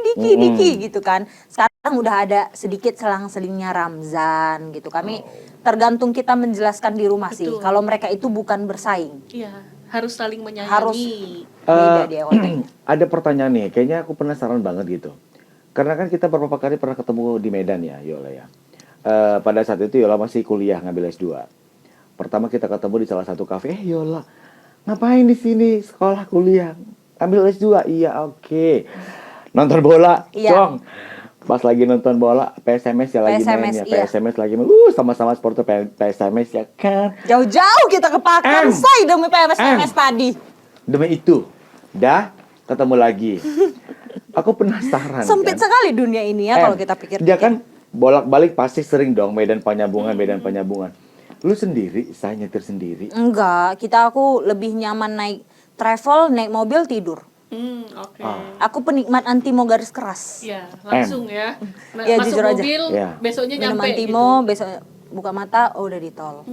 Diki gitu kan. Sekarang udah ada sedikit selang-selingnya Ramzan gitu. Kami tergantung kita menjelaskan di rumah sih. Betul. Kalau mereka itu bukan bersaing, Iya, harus saling menyayangi. harus beda dia otaknya. Ada pertanyaan nih, kayaknya aku penasaran banget gitu. Karena kan kita beberapa kali pernah ketemu di Medan ya, Yola ya. Pada saat itu Yola masih kuliah ngambil S2. Pertama kita ketemu di salah satu kafe. Yola, ngapain di sini? Sekolah kuliah. Ambil S2. Iya, oke. Nonton bola, Iya. Cong. Pas lagi nonton bola, PSMS ya lagi main PSMS, ya. iya. PSMS lagi main. Sama-sama supporter PSMS ya kan. Jauh-jauh kita ke Pakansai demi PMS tadi. Demi itu, dah ketemu lagi. Aku penasaran. Sempit kan? sekali dunia ini ya kalau kita pikir. Dia kan bolak-balik pasti sering dong Medan Penyambungan, Medan Penyambungan. Lu sendiri, saya nyetir sendiri. Enggak, aku lebih nyaman naik travel, naik mobil, tidur. Oke. Aku penikmat antimo garis keras. Iya, langsung ya. Nah, Ya, masuk jujur aja. mobil, Ya. besoknya Minum nyampe antimo, gitu. besok buka mata, oh udah di tol.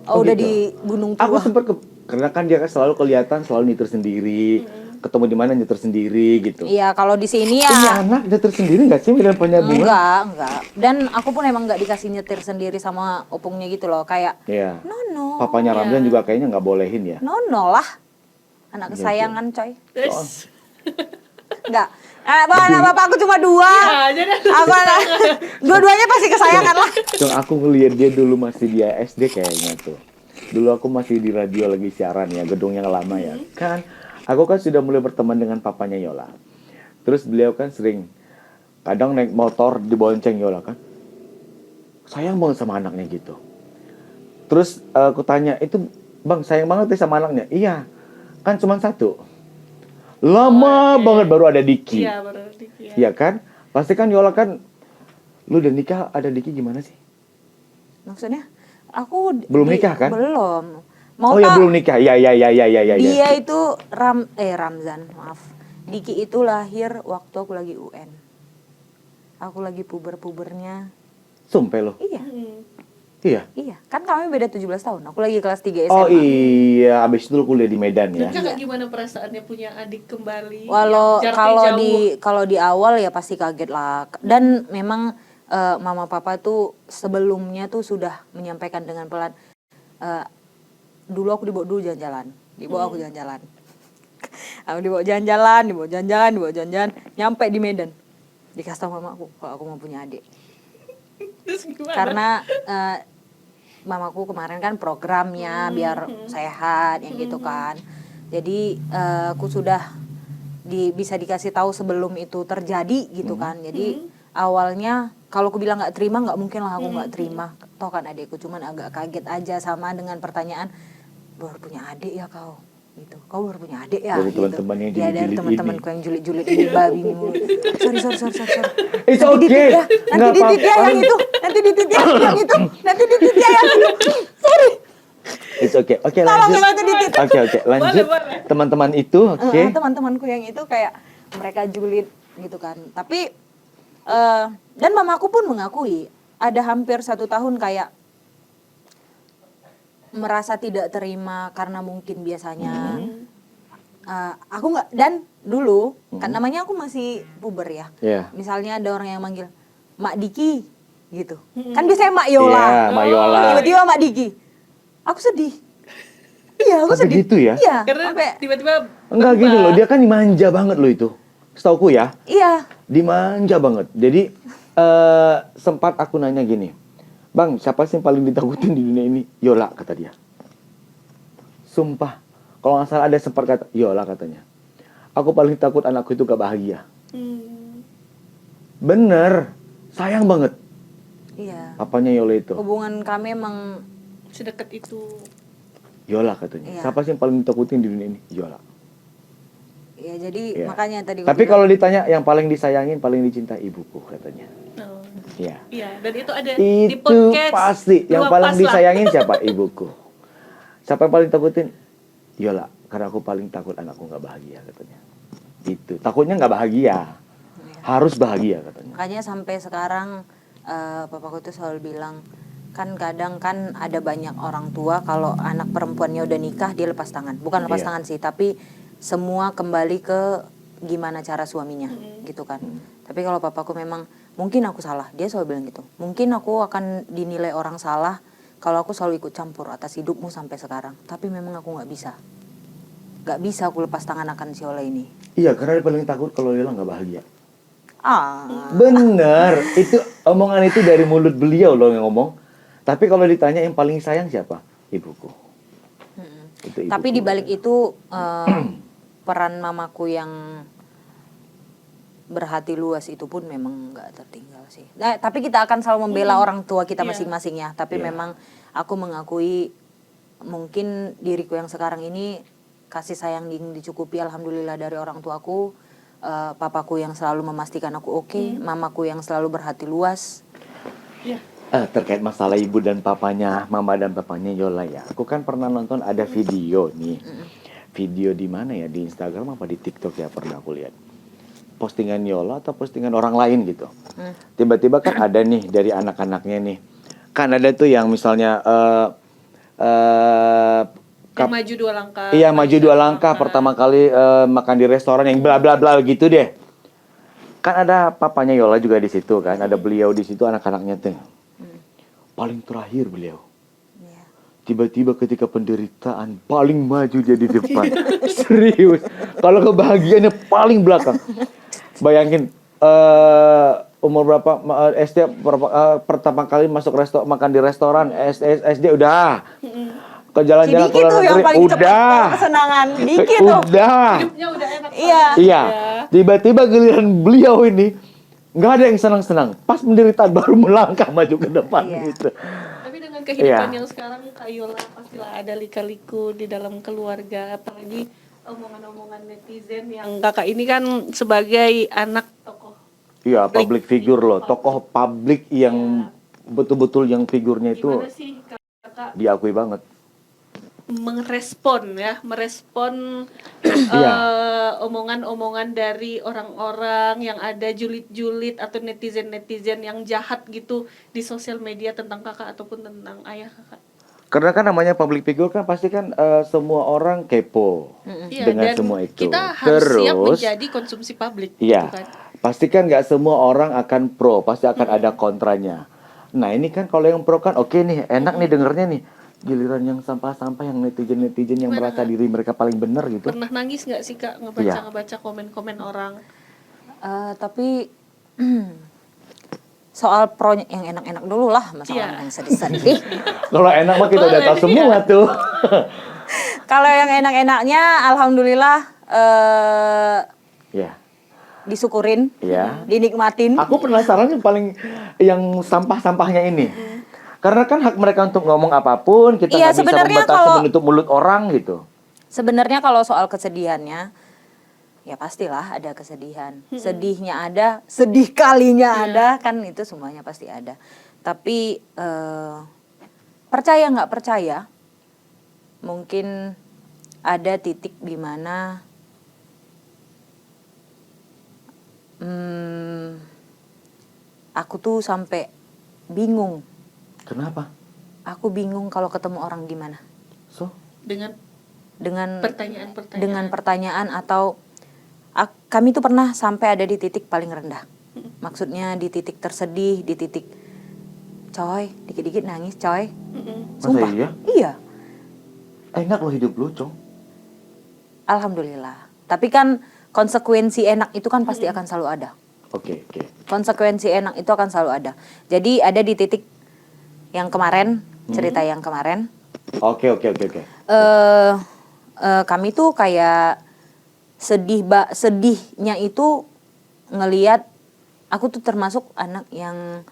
Oh, Udah gitu. di Gunung Aku Tua. sempet karena kan dia kan selalu kelihatan selalu nyetir sendiri, ketemu di mana nyetir sendiri gitu. Iya, kalau di sini ya Ini anak nyetir sendiri nggak sih Medan Penyambungan? enggak. Dan aku pun emang nggak dikasih nyetir sendiri sama opungnya gitu loh, kayak Iya. no. Papanya Ramdan juga kayaknya nggak bolehin ya. No lah. Anak Iya, kesayangan, coy. Terus, Enggak. Anak bapak aku cuma 2. ya, jadi Aku dua-duanya pasti kesayangan lah. Cuma aku ngeliat dia dulu masih di SD kayaknya tuh. Dulu aku masih di radio lagi siaran ya, gedung yang lama ya. Kan aku kan sudah mulai berteman dengan papanya Yola. Terus beliau kan sering kadang naik motor dibonceng Yola kan. Sayang banget sama anaknya gitu. Terus aku tanya, itu Bang sayang banget ya sama anaknya? Iya, kan cuma 1. Lama banget baru ada Diki. iya baru dikit. Ya. Iya kan? Pasti kan Yola kan, lu udah nikah ada Diki gimana sih? Maksudnya Aku Belum nikah kan? Belum. Mau Oh ya, tak? belum nikah. Ya. Dia itu Ramzan, maaf. Diki itu lahir waktu aku lagi UN. Aku lagi puber-pubernya. Sumpah lo. Iya, Iya. kan kami beda 17 tahun. Aku lagi kelas 3 SMA. Oh iya, abis itu lu kuliah di Medan ya. Dan kakak gimana perasaannya punya adik kembali? Walau yang jaraknya kalau di awal ya pasti kaget lah. Dan memang mama papa tuh sebelumnya tuh sudah menyampaikan dengan pelan. Dulu aku dibawa dulu jalan-jalan. Aku jalan-jalan. Aku dibawa jalan-jalan, nyampe di Medan. Dikasih tahu mamaku kalau aku mau punya adik. Terus gimana? Karena mamaku kemarin kan programnya biar sehat yang gitu kan. Jadi aku sudah bisa dikasih tahu sebelum itu terjadi gitu kan. Jadi awalnya kalau aku bilang nggak terima, nggak mungkin lah aku nggak terima. Toh kan adikku, cuman agak kaget aja sama dengan pertanyaan, baru punya adik ya kau? Gitu. Kau baru punya adik ya? Dari gitu. teman-teman yang Ya dari julid-julid teman-temanku yang julid-julid ini babi mulu. Sorry. It's Nanti okay. ya, nanti ditit ya yang itu, nanti ditit ya yang itu, nanti ditit ya yang itu. Sorry. It's okay. Oke, Tolong lanjut. itu ditit. Oke, lanjut. Boleh. Teman-teman itu, oke. Teman-temanku yang itu kayak mereka julid gitu kan. Tapi dan mamaku pun mengakui ada hampir 1 tahun kayak merasa tidak terima karena mungkin biasanya aku nggak, dan dulu kan namanya aku masih puber ya. Iya. Misalnya ada orang yang manggil Mak Diki gitu. Kan biasanya Mak Yola. Iya, Mak Yola. Tiba-tiba Mak Diki. Aku sedih. Iya, aku Sampai sedih. gitu ya? Iya, Karena sampai tiba-tiba Enggak gini loh, dia kan dimanja banget loh itu. Setauku ya, iya. dimanja banget. Jadi sempat aku nanya gini, Bang, siapa sih yang paling ditakutin di dunia ini? Yola, kata dia. Sumpah, kalau nggak salah ada sempat kata Yola katanya. Aku paling takut anakku itu gak bahagia. Bener, sayang banget. Iya. Papanya Yola itu. Hubungan Hubungan kami emang sedekat itu. Yola katanya. Iya. Siapa sih yang paling ditakutin di dunia ini? Yola. ya jadi Iya. makanya tadi Tapi gua kalau bilang, ditanya yang paling disayangin, paling dicintai ibuku katanya. Oh. Iya. Iya, dan itu ada di Itu podcast. pasti yang Dua paling pas lah. disayangin siapa? Ibuku. Siapa yang paling takutin? Yola, karena aku paling takut anakku nggak bahagia katanya. Itu takutnya nggak bahagia, harus bahagia katanya. makanya sampai sekarang papaku tuh selalu bilang, kan kadang kan ada banyak orang tua kalau anak perempuannya udah nikah dia lepas tangan, bukan lepas Iya. tangan sih, tapi semua kembali ke gimana cara suaminya gitu kan. Tapi kalau papaku memang mungkin aku salah, dia selalu bilang gitu, mungkin aku akan dinilai orang salah kalau aku selalu ikut campur atas hidupmu sampai sekarang, tapi memang aku nggak bisa aku lepas tangan akan si Ola ini. Iya, karena dia paling takut kalau Yola nggak bahagia. Bener. Bener, itu omongan itu dari mulut beliau loh yang ngomong. Tapi kalau ditanya yang paling sayang siapa? Ibuku. Itu ibuku. Tapi di balik itu peran mamaku yang berhati luas itu pun memang nggak tertinggal sih. Nah, tapi kita akan selalu membela orang tua kita Iya. masing-masing ya. Tapi Iya. memang aku mengakui mungkin diriku yang sekarang ini kasih sayang yang dicukupi alhamdulillah dari orang tuaku, papaku yang selalu memastikan aku oke, mamaku yang selalu berhati luas. Iya. Terkait masalah ibu dan papanya, mama dan papanya Yola ya. Aku kan pernah nonton ada video nih. Video di mana ya? Di Instagram apa di TikTok ya pernah aku lihat. Postingan Yola atau postingan orang lain gitu. Tiba-tiba kan ada nih dari anak-anaknya nih. Kan ada tuh yang misalnya Yang maju 2 langkah. iya maju 2 langkah pertama kali makan di restoran yang bla bla bla gitu deh. Kan ada papanya Yola juga di situ kan, ada beliau di situ, anak-anaknya tuh. Paling terakhir beliau. Iya. Tiba-tiba ketika penderitaan paling maju dia di depan. Serius. Kalau kebahagiaannya paling belakang. Bayangin umur berapa SD pertama kali masuk makan di restoran SD udah. Ke Si jalan-jalan Diki tuh yang paling cepat udah. kesenangan. Diki tuh. Udah. Hidupnya udah enak. Iya. Iya. Tiba-tiba giliran beliau ini nggak ada yang senang-senang. Pas penderitaan baru melangkah maju ke depan Iya. gitu. Tapi dengan kehidupan Iya. yang sekarang Kak Yola pastilah ada lika-liku di dalam keluarga, apalagi omongan-omongan netizen yang kakak ini kan sebagai anak tokoh. Iya, public figure loh, tokoh publik yang betul-betul yang figurnya itu Gimana sih Kak kakak diakui banget. merespon Iya. omongan-omongan dari orang-orang yang ada julid-julid atau netizen-netizen yang jahat gitu di sosial media tentang kakak ataupun tentang ayah kakak. Karena kan namanya public figure kan pasti kan semua orang kepo Iya, dengan dan semua itu. kita harus siap Terus, menjadi konsumsi publik iya, gitu kan. pasti kan nggak semua orang akan pro, pasti akan ada kontranya. Nah ini kan kalau yang pro kan oke nih, enak nih dengernya nih. Giliran yang sampah-sampah, yang netizen-netizen yang Gimana, merasa Kak? diri mereka paling benar gitu. Pernah nangis nggak sih Kak Iya. ngebaca komen-komen orang? Tapi soal pro yang enak-enak dulu lah, masalah Iya. yang sedih-sedih. Kalau enak mah kita udah tahu Boleh, semua tuh. Kalau yang enak-enaknya, alhamdulillah Ya, disyukurin, ya. dinikmatin. Aku penasaran yang sampah-sampahnya ini. Karena kan hak mereka untuk ngomong apapun, kita Iya, nggak bisa sebenarnya membatasi kalau- menutup mulut orang gitu. Sebenarnya kalau soal kesedihannya, ya pastilah ada kesedihan. Sedihnya ada, sedih kalinya ada, kan itu semuanya pasti ada. Tapi percaya nggak percaya, mungkin ada titik di mana aku tuh sampai bingung. Kenapa? Aku bingung kalau ketemu orang gimana. So, Dengan Dengan pertanyaan-pertanyaan. dengan pertanyaan atau kami tuh pernah sampai ada di titik paling rendah. Maksudnya di titik tersedih, di titik coy, dikit-dikit nangis coy. Mm-mm. masa Sumpah. iya? Iya, Enak loh hidup lu, Cong. alhamdulillah. Tapi kan konsekuensi enak itu kan pasti akan selalu ada. Oke. Konsekuensi enak itu akan selalu ada. Jadi ada di titik yang kemarin, cerita yang kemarin. Oke. Kami tuh kayak sedihnya itu ngelihat aku tuh termasuk anak yang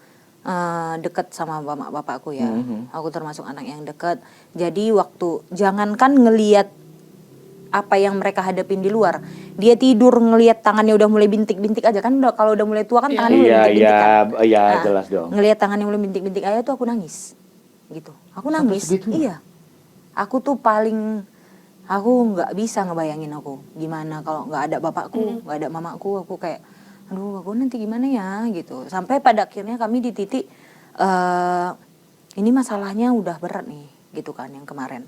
dekat sama bapakku ya. Aku termasuk anak yang dekat. Jadi waktu jangankan ngelihat apa yang mereka hadapin di luar, dia tidur ngelihat tangannya udah mulai bintik-bintik aja kan, kalau udah mulai tua kan tangannya mulai bintik-bintik kan. Iya, Nah, jelas dong. Ngelihat tangannya mulai bintik-bintik aja tuh aku nangis. Gitu. Aku Sampai nangis. segitunya? Iya. Aku nggak bisa ngebayangin aku gimana kalau nggak ada bapakku, nggak ada mamaku. Aku kayak, aduh, aku nanti gimana ya gitu. Sampai pada akhirnya kami di titik ini masalahnya udah berat nih, gitu kan yang kemarin.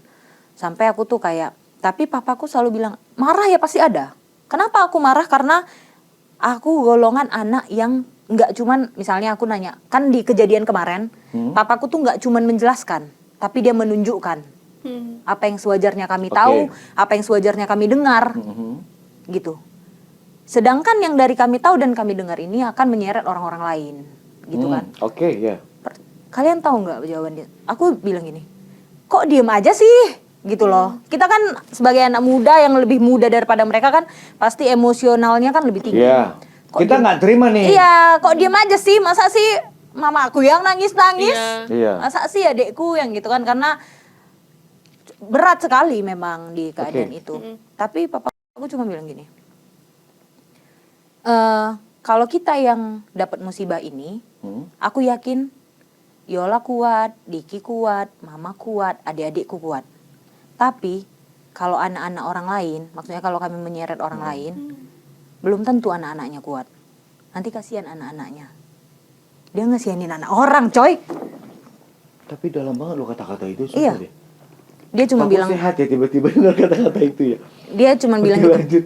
Sampai aku tuh kayak, tapi papaku selalu bilang marah ya pasti ada. Kenapa aku marah? Karena aku golongan anak yang nggak cuman, misalnya aku nanya, kan di kejadian kemarin, papaku tuh nggak cuman menjelaskan, tapi dia menunjukkan apa yang sewajarnya kami tahu, apa yang sewajarnya kami dengar, gitu. Sedangkan yang dari kami tahu dan kami dengar ini akan menyeret orang-orang lain, gitu kan. Oke, ya. Kalian tahu nggak jawaban dia? Aku bilang gini, kok diem aja sih? Gitu loh. Kita kan sebagai anak muda yang lebih muda daripada mereka kan pasti emosionalnya kan lebih tinggi. Iya. Kok Kita diem- nggak terima nih. Iya, kok diem aja sih? Masa sih mama aku yang nangis-nangis? Iya. Masa sih adekku yang gitu kan? Karena berat sekali memang di keadaan itu. Tapi papa aku cuma bilang gini, kalau kita yang dapat musibah ini, aku yakin Yola kuat, Diki kuat, mama kuat, adik-adikku kuat. Tapi kalau anak-anak orang lain, maksudnya kalau kami menyeret orang lain, belum tentu anak-anaknya kuat. Nanti kasihan anak-anaknya. Dia ngasihanin anak orang, coy. Tapi dalam banget lo kata-kata itu. Iya. Deh. Dia cuma Aku bilang, sehat ya tiba-tiba dengar kata-kata itu ya. dia cuma bilang Oke, gitu. lanjut.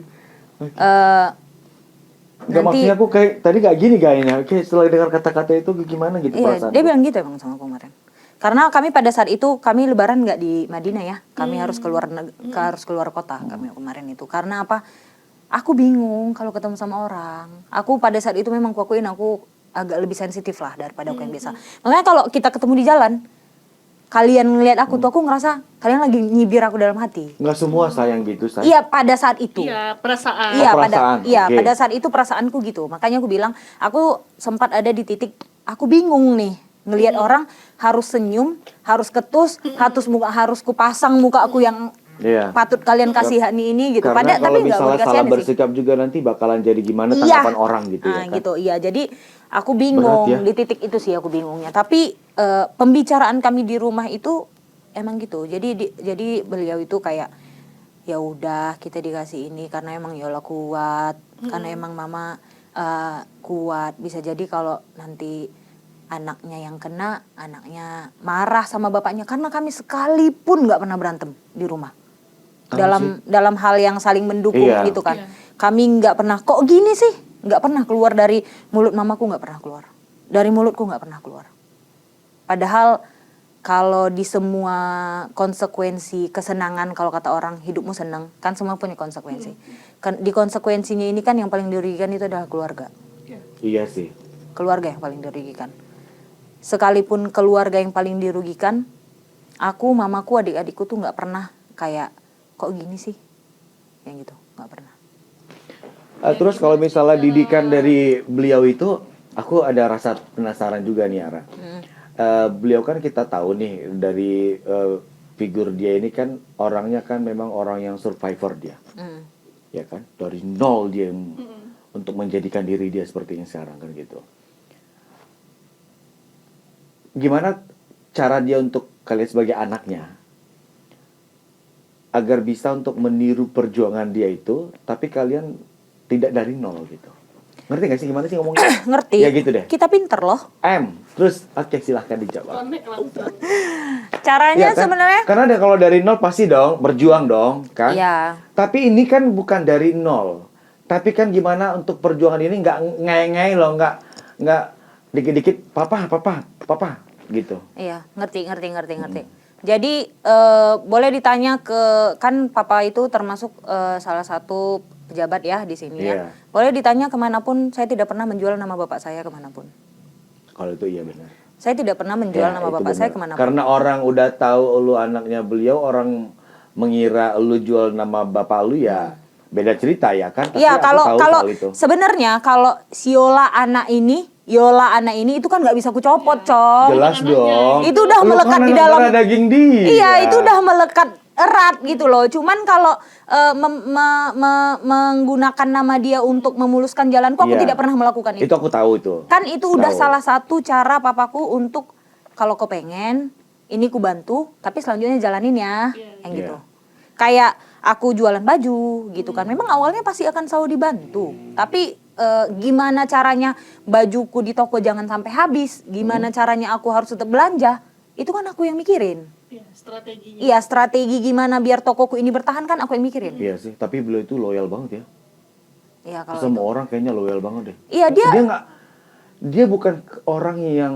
Nggak, Nanti, maksudnya aku kayak tadi gak gini kayaknya. Kayak setelah dengar kata-kata itu gimana gitu iya, perasaan. dia bilang gitu emang sama aku kemarin. Karena kami pada saat itu kami lebaran nggak di Madinah ya, kami harus keluar kota kami kemarin itu. Karena apa? Aku bingung kalau ketemu sama orang. Aku pada saat itu memang kuakuin aku agak lebih sensitif lah daripada aku yang biasa. Makanya kalau kita ketemu di jalan, kalian ngelihat aku tuh aku ngerasa kalian lagi nyibir aku dalam hati. Nggak semua sayang gitu, say. Iya pada saat itu. Iya, perasaan. Iya perasaan, oke. pada saat itu perasaanku gitu. Makanya aku bilang aku sempat ada di titik aku bingung nih ngelihat orang harus senyum, harus ketus, harus kupasang muka aku yang Iya. patut kalian kasihani ini gitu. Karena kalau tapi nggak misalnya salah kasihani sih. bersikap juga nanti bakalan jadi gimana Iya. tanggapan orang gitu ya Nah, kan. gitu. Iya, jadi aku bingung Berat ya. di titik itu sih aku bingungnya. Tapi pembicaraan kami di rumah itu emang gitu. Jadi beliau itu kayak ya udah kita dikasih ini karena emang Yola kuat, karena emang mama kuat. Bisa jadi kalau nanti anaknya yang kena, anaknya marah sama bapaknya karena kami sekalipun nggak pernah berantem di rumah. Dalam hal yang saling mendukung Iya. gitu kan. Kami nggak pernah kok gini sih, nggak pernah keluar dari mulut mamaku, nggak pernah keluar. Dari mulutku nggak pernah keluar. Padahal kalau di semua konsekuensi kesenangan, kalau kata orang hidupmu senang, kan semua punya konsekuensi. Di konsekuensinya ini kan yang paling dirugikan itu adalah keluarga. Iya sih. Keluarga yang paling dirugikan. Sekalipun keluarga yang paling dirugikan, aku, mamaku, adik-adikku tuh nggak pernah kayak kok gini sih, yang gitu, nggak pernah. Terus kalau misalnya didikan dari beliau itu, aku ada rasa penasaran juga nih Ara. Beliau kan kita tahu nih dari figur dia ini kan orangnya kan memang orang yang survivor dia, ya kan, dari nol dia untuk menjadikan diri dia seperti yang sekarang kan gitu. Gimana cara dia untuk kalian sebagai anaknya agar bisa untuk meniru perjuangan dia itu, tapi kalian tidak dari nol gitu? Ngerti gak sih gimana sih ngomongnya? Ngerti. Ya gitu deh. Kita pinter loh. Terus oke silahkan dijawab. Connect langsung. Caranya Iya kan? sebenarnya. Karena kalau dari nol pasti dong berjuang dong kan. Iya. Tapi ini kan bukan dari nol. Tapi kan gimana untuk perjuangan ini nggak ngai-ngai loh, nggak dikit-dikit papa gitu. Iya, ngerti. Jadi boleh ditanya ke, kan papa itu termasuk salah satu pejabat ya di sini ya. Boleh ditanya kemanapun, saya tidak pernah menjual nama bapak saya kemanapun. Kalau itu iya benar. Saya tidak pernah menjual nama itu bapak benar. saya kemanapun. Karena orang udah tahu lu anaknya beliau, orang mengira lu jual nama bapak lu ya beda cerita ya kan. Tapi Iya, aku kalau tahu kalau soal itu. sebenarnya kalau si Yola anak ini itu kan nggak bisa ku copot, Cong. Jelas dong. Itu udah Lu melekat kan di anak dalam darah daging dia. Iya, itu udah melekat erat gitu loh. Cuman kalau menggunakan nama dia untuk memuluskan jalanku, aku Iya. tidak pernah melakukan itu. Itu aku tahu itu. Kan itu udah Tahu. salah satu cara papaku untuk kalau kau pengen, ini ku bantu, tapi selanjutnya jalanin ya, yang gitu. Kayak aku jualan baju gitu kan. Memang awalnya pasti akan selalu dibantu, tapi gimana caranya bajuku di toko jangan sampai habis, gimana caranya aku harus tetap belanja, itu kan aku yang mikirin. Strateginya. Iya, strategi gimana biar tokoku ini bertahan kan aku yang mikirin. Iya sih, tapi beliau itu loyal banget ya. Iya, kalau Semua itu. orang kayaknya loyal banget deh. Iya, Dia bukan orang yang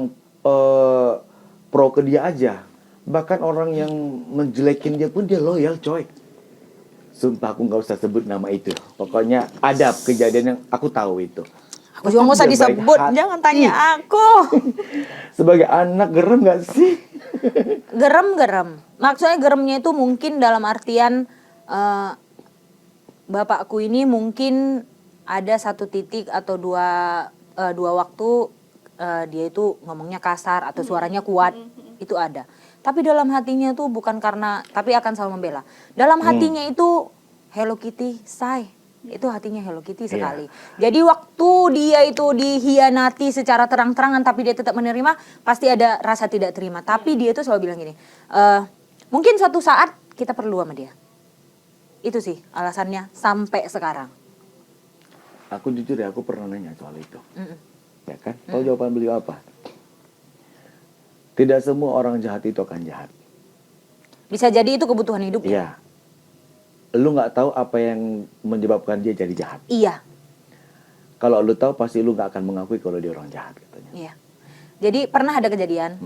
pro ke dia aja. Bahkan orang yang menjelekin dia pun dia loyal, coy. Sumpah aku nggak usah sebut nama itu. Pokoknya ada kejadian yang aku tahu itu. aku juga nggak usah Dia baik disebut, hati. jangan tanya aku. Sebagai anak gerem gak sih? Gerem. Maksudnya geremnya itu mungkin dalam artian bapakku ini mungkin ada satu titik atau dua waktu dia itu ngomongnya kasar atau suaranya kuat, itu ada. Tapi dalam hatinya tuh bukan karena, tapi akan selalu membela. Dalam hatinya itu Hello Kitty, say. Itu hatinya Hello Kitty sekali. Jadi waktu dia itu dihianati secara terang-terangan tapi dia tetap menerima, pasti ada rasa tidak terima. Tapi dia itu selalu bilang gini, mungkin suatu saat kita perlu sama dia. Itu sih alasannya sampai sekarang. Aku jujur ya, aku pernah nanya soal itu. Ya kan? Tahu jawaban beliau apa? Tidak semua orang jahat itu akan jahat. Bisa jadi itu kebutuhan hidupnya. Iya. Lu nggak tahu apa yang menyebabkan dia jadi jahat. Iya. Kalau lu tahu pasti lu nggak akan mengakui kalau dia orang jahat katanya. Iya. Jadi pernah ada kejadian.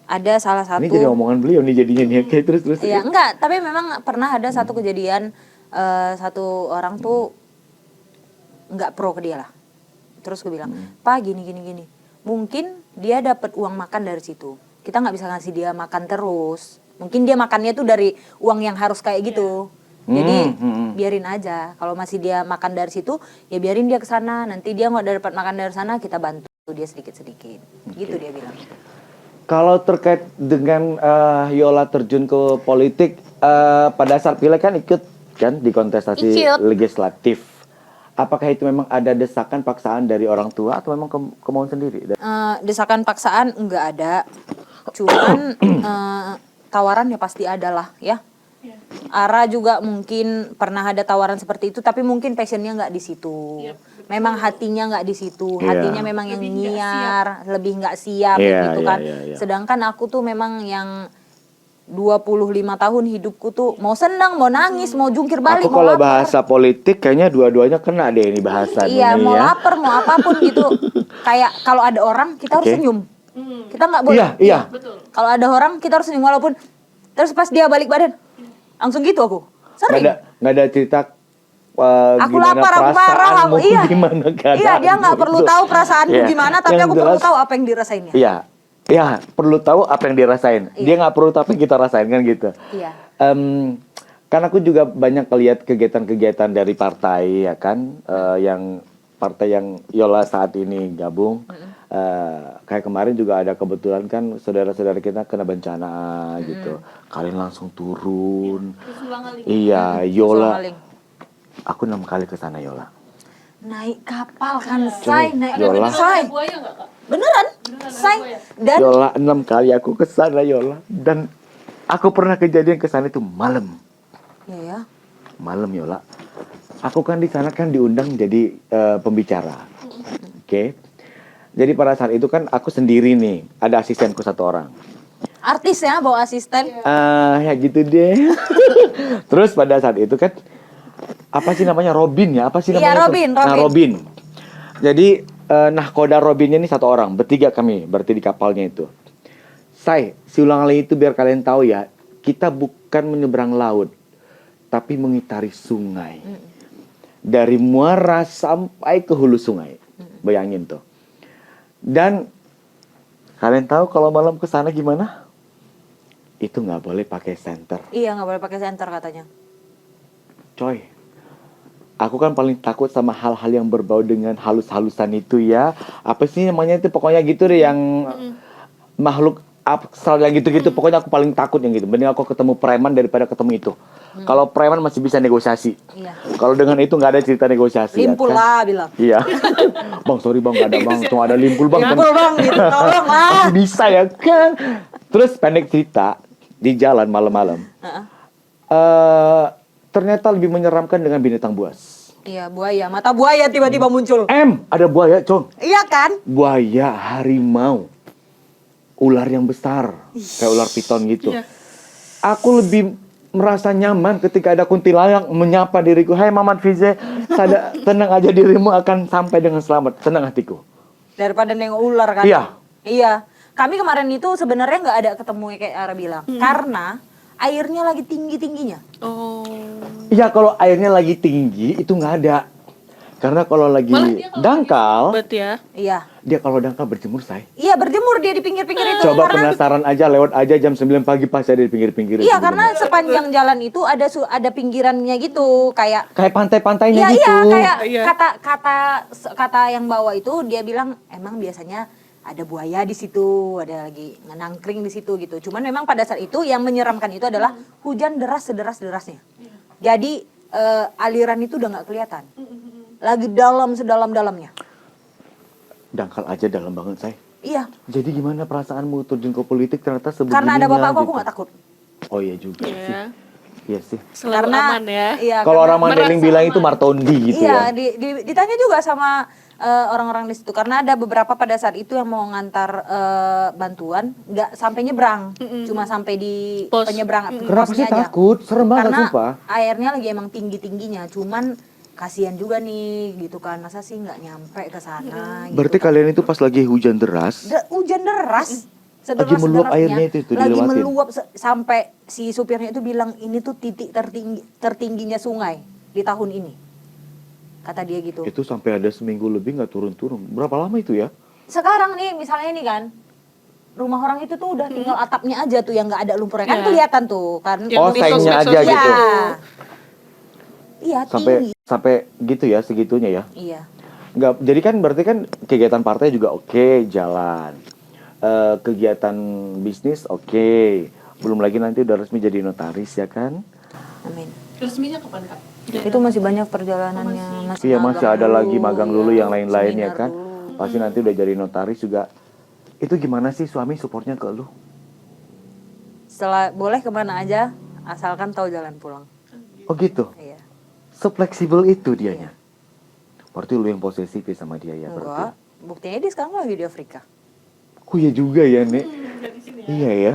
Ada salah satu. Ini jadi omongan beliau nih jadinya nih. Oke, terus. Iya, enggak, tapi memang pernah ada satu kejadian satu orang tuh nggak pro ke dia lah. Terus gue bilang, "Pak, gini. Mungkin dia dapat uang makan dari situ. Kita nggak bisa ngasih dia makan terus. Mungkin dia makannya tuh dari uang yang harus kayak gitu. Jadi biarin aja. Kalau masih dia makan dari situ, ya biarin dia ke sana. Nanti dia nggak dapat makan dari sana, kita bantu dia sedikit-sedikit." Gitu dia bilang. Kalau terkait dengan Yola terjun ke politik, pada saat pileg kan ikut kan di kontestasi legislatif. Apakah itu memang ada desakan paksaan dari orang tua atau memang kemauan sendiri? Desakan paksaan enggak ada. Cuman tawaran ya pasti ada lah ya. Iya. Ara juga mungkin pernah ada tawaran seperti itu, tapi mungkin passionnya nggak di situ. Iya, Memang hatinya nggak di situ. Iya. Hatinya memang yang Lebih nggak nyiar, lebih nggak siap Iya, gitu iya, kan. iya. Sedangkan aku tuh memang yang 25 tahun hidupku tuh mau senang, mau nangis, mau jungkir balik, Aku mau kalau lapar. bahasa politik kayaknya dua-duanya kena deh ini bahasan Iya, ini mau ya. lapar, mau apapun gitu. Kayak kalau ada orang kita harus Oke. senyum. Kita nggak boleh. Iya, iya. Betul. Kalau ada orang kita harus senyum walaupun terus pas dia balik badan langsung gitu aku. Sering. Nggak ada cerita Aku gimana lapar, aku marah, perasaanmu, iya. gimana keadaanmu Iya, dia nggak perlu gitu. tahu perasaanku Iya. gimana, tapi Yang aku perlu jelas- tahu apa yang dirasainnya. Iya, iya perlu tahu apa yang dirasain. Iya. Dia nggak perlu tahu apa yang kita rasain kan gitu. Iya. Kan aku juga banyak lihat kegiatan-kegiatan dari partai ya kan, yang partai yang Yola saat ini gabung. Kayak kemarin juga ada kebetulan kan saudara-saudara kita kena bencana gitu. Kalian langsung turun. Terus ulang kali. Iya, Yola. Soal maling. Aku 6 kali ke sana Yola. Naik kapal kan, say, naik Yola. say. Ada buaya nggak, Kak? Beneran, say. Dan Yola 6 kali aku ke sana Yola, dan aku pernah kejadian ke sana itu malam. ya, Malam Yola. Aku kan di sana kan diundang jadi pembicara. Oke. Jadi pada saat itu kan aku sendiri nih, ada asistenku 1 orang. artis ya bawa asisten. Ya gitu deh. Terus pada saat itu kan apa sih namanya Robin ya? Apa sih Iya, namanya? Robin, Nah, Robin. Robin. Jadi nahkoda Robinnya ini 1 orang, bertiga kami, berarti di kapalnya itu. Say, si ulang alik itu biar kalian tahu ya, kita bukan menyeberang laut, tapi mengitari sungai. Dari muara sampai ke hulu sungai. Bayangin tuh. Dan kalian tahu kalau malam ke sana gimana? Itu nggak boleh pakai senter. Iya, nggak boleh pakai senter katanya. Coy, aku kan paling takut sama hal-hal yang berbau dengan halus-halusan itu ya. Apa sih namanya itu pokoknya gitu deh yang makhluk abstrak yang gitu-gitu. Pokoknya aku paling takut yang gitu. Mending aku ketemu preman daripada ketemu itu. Kalau preman masih bisa negosiasi. Iya. Kalau dengan itu nggak ada cerita negosiasi. Limpul ya kan? lah bilang. Iya. Bang, sorry bang, nggak ada bang. Cuma ada limpul bang. Limpul bang, gitu, tolong lah. Masih bisa ya kan. Terus pendek cerita, di jalan malam-malam. Ternyata lebih menyeramkan dengan binatang buas. Iya, buaya, mata buaya tiba-tiba muncul. Ada buaya, Cong. Iya kan? Buaya, harimau, ular yang besar, kayak ular piton gitu. Iya. Aku lebih merasa nyaman ketika ada kuntilanak menyapa diriku. Hai Maman Fize, tenang aja dirimu akan sampai dengan selamat. Tenang hatiku. Daripada nengok ular kan? Iya. Iya. Kami kemarin itu sebenarnya nggak ada ketemu kayak Ara bilang. Karena airnya lagi tinggi-tingginya. Oh. Iya, kalau airnya lagi tinggi itu nggak ada. Karena kalau lagi Malah dia kalau dangkal, Berarti ya. Iya. dia kalau dangkal berjemur, say. Iya, berjemur dia di pinggir-pinggir itu. Coba karena penasaran aja, lewat aja jam 9 pagi pas ada di pinggir-pinggir. Iya, itu karena berjemur. sepanjang jalan itu ada pinggirannya gitu, kayak Kayak pantai-pantainya iya gitu. iya kayak Iya. kata yang bawa itu dia bilang emang biasanya ada buaya di situ, ada lagi ngenangkring di situ gitu. Cuman memang pada saat itu yang menyeramkan itu adalah hujan deras sederas-derasnya. Jadi aliran itu udah nggak kelihatan. Lagi sedalam-dalamnya. Dangkal aja dalam banget, say. Iya, Jadi gimana perasaanmu terjun ke politik ternyata sebegininya karena ada bapakku aku gitu. nggak takut. Oh iya juga sih. Iya. Iya sih. Selalu aman ya. Iya, Kalau karena- orang Mandailing merasa bilang aman. itu Martondi gitu iya, ya. ditanya juga sama orang-orang di situ karena ada beberapa pada saat itu yang mau ngantar bantuan nggak sampai nyebrang, cuma sampai di Pos. penyeberang Kenapa posnya sih aja. takut? Serem banget Karena sumpah. airnya lagi emang tinggi-tingginya, cuman kasihan juga nih gitu kan, masa sih nggak nyampe ke sana gitu. Berarti kalian itu pas lagi hujan deras, Hujan deras Lagi meluap airnya itu lagi dilewatin. meluap sampai si supirnya itu bilang ini tuh titik tertingginya sungai di tahun ini, kata dia gitu. itu sampai ada seminggu lebih nggak turun-turun. Berapa lama itu ya? Sekarang nih misalnya ini kan rumah orang itu tuh udah tinggal atapnya aja tuh yang nggak ada lumpurnya kan Iya. kelihatan tuh kan. Yang Oh, di sengnya sosmed-sosmed aja Iya. gitu. Iya Sampai tinggi. sampai gitu ya, segitunya ya. Iya. Nggak, jadi kan berarti kan kegiatan partai juga oke, jalan. Kegiatan bisnis oke. Belum lagi nanti udah resmi jadi notaris ya kan? Amin. Resminya kapan, Kak? Itu masih banyak perjalanannya. Iya, masih ada lagi magang dulu ya, yang lain-lain ya seminar kan. dulu. Pasti nanti udah jadi notaris juga. Itu gimana sih suami supportnya ke lu? boleh kemana aja asalkan tahu jalan pulang. Oh gitu. Iya. Sefleksibel itu dianya. Berarti lu yang posesif ya sama dia ya berarti. Enggak, buktinya dia sekarang lagi di Afrika. Oh iya juga ya, Nek. Dari sini ya. Iya ya.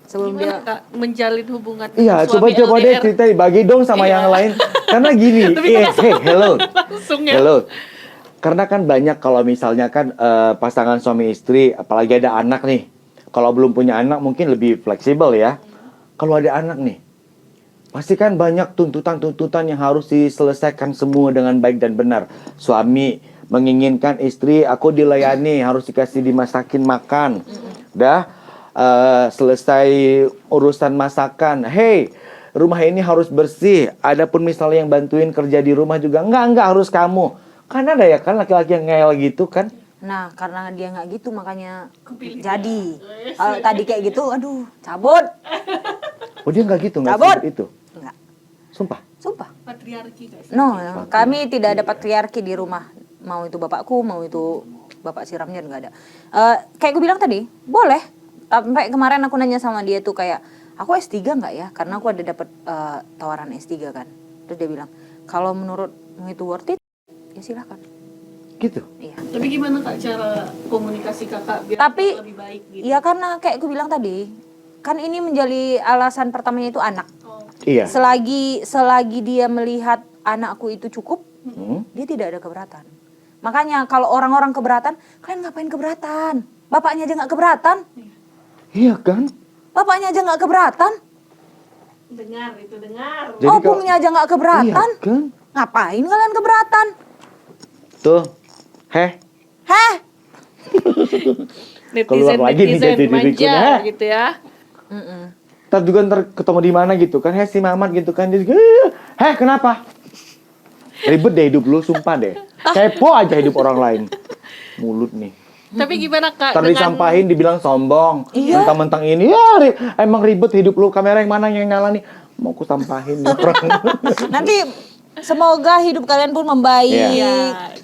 Sebelum Gimana dia Kak menjalin hubungan Iya, suami coba deh LDR? cerita bagi dong sama yang lain. Karena gini, Tapi kok hello. langsung ya. Hello. Karena kan banyak kalau misalnya kan pasangan suami istri, apalagi ada anak nih. Kalau belum punya anak mungkin lebih fleksibel ya. Kalau ada anak nih, pasti kan banyak tuntutan-tuntutan yang harus diselesaikan semua dengan baik dan benar. Suami menginginkan istri, aku dilayani, harus dikasih dimasakin makan. Dah selesai urusan masakan. Hey, rumah ini harus bersih. Adapun misalnya yang bantuin kerja di rumah juga, enggak harus kamu. Karena ada ya kan laki-laki yang ngeyel gitu kan. Nah, karena dia nggak gitu makanya Kepilih jadi. Kalau tadi kayak gitu, aduh, cabut. Oh dia nggak gitu, nggak Cabut. seperti itu. Enggak, Sumpah. sumpah. Patriarki guys. No, kami tidak ada patriarki di rumah. Mau itu bapakku, mau itu bapak siramnya nggak ada. Kayak gue bilang tadi, boleh. Sampai kemarin aku nanya sama dia tuh kayak, aku S3 nggak ya? Karena aku ada dapat tawaran S3 kan. Terus dia bilang, kalau menurutmu itu worth it, ya silakan. Gitu. Iya. Tapi gimana Kak cara komunikasi Kakak biar Tapi lebih baik gitu? ya karena kayak gue bilang tadi, kan ini menjadi alasan pertamanya itu anak. Oh, Iya. Selagi dia melihat anakku itu cukup, dia tidak ada keberatan. Makanya kalau orang-orang keberatan, kalian ngapain keberatan? Bapaknya aja nggak keberatan. Iya kan? Bapaknya aja nggak keberatan. dengar itu dengar. Jadi Opungnya aja nggak keberatan. Iya kan? Ngapain kalian keberatan? Tuh. Heh. Heh, Keluar lagi nih jadi diriku. manja gitu ya. Ntar juga ketemu di mana gitu kan. Heh si Mamat gitu kan. Dia juga, heh kenapa? Ribet deh hidup lu, sumpah deh. Kepo aja hidup orang lain. Mulut nih. Tapi gimana Kak Ntar disampahin dibilang sombong. Iya. Mentang-mentang ini ya emang ribet hidup lu. Kamera yang mana yang nyala nih? Mau ku sampahin nih orang. nanti semoga hidup kalian pun membaik. Iya.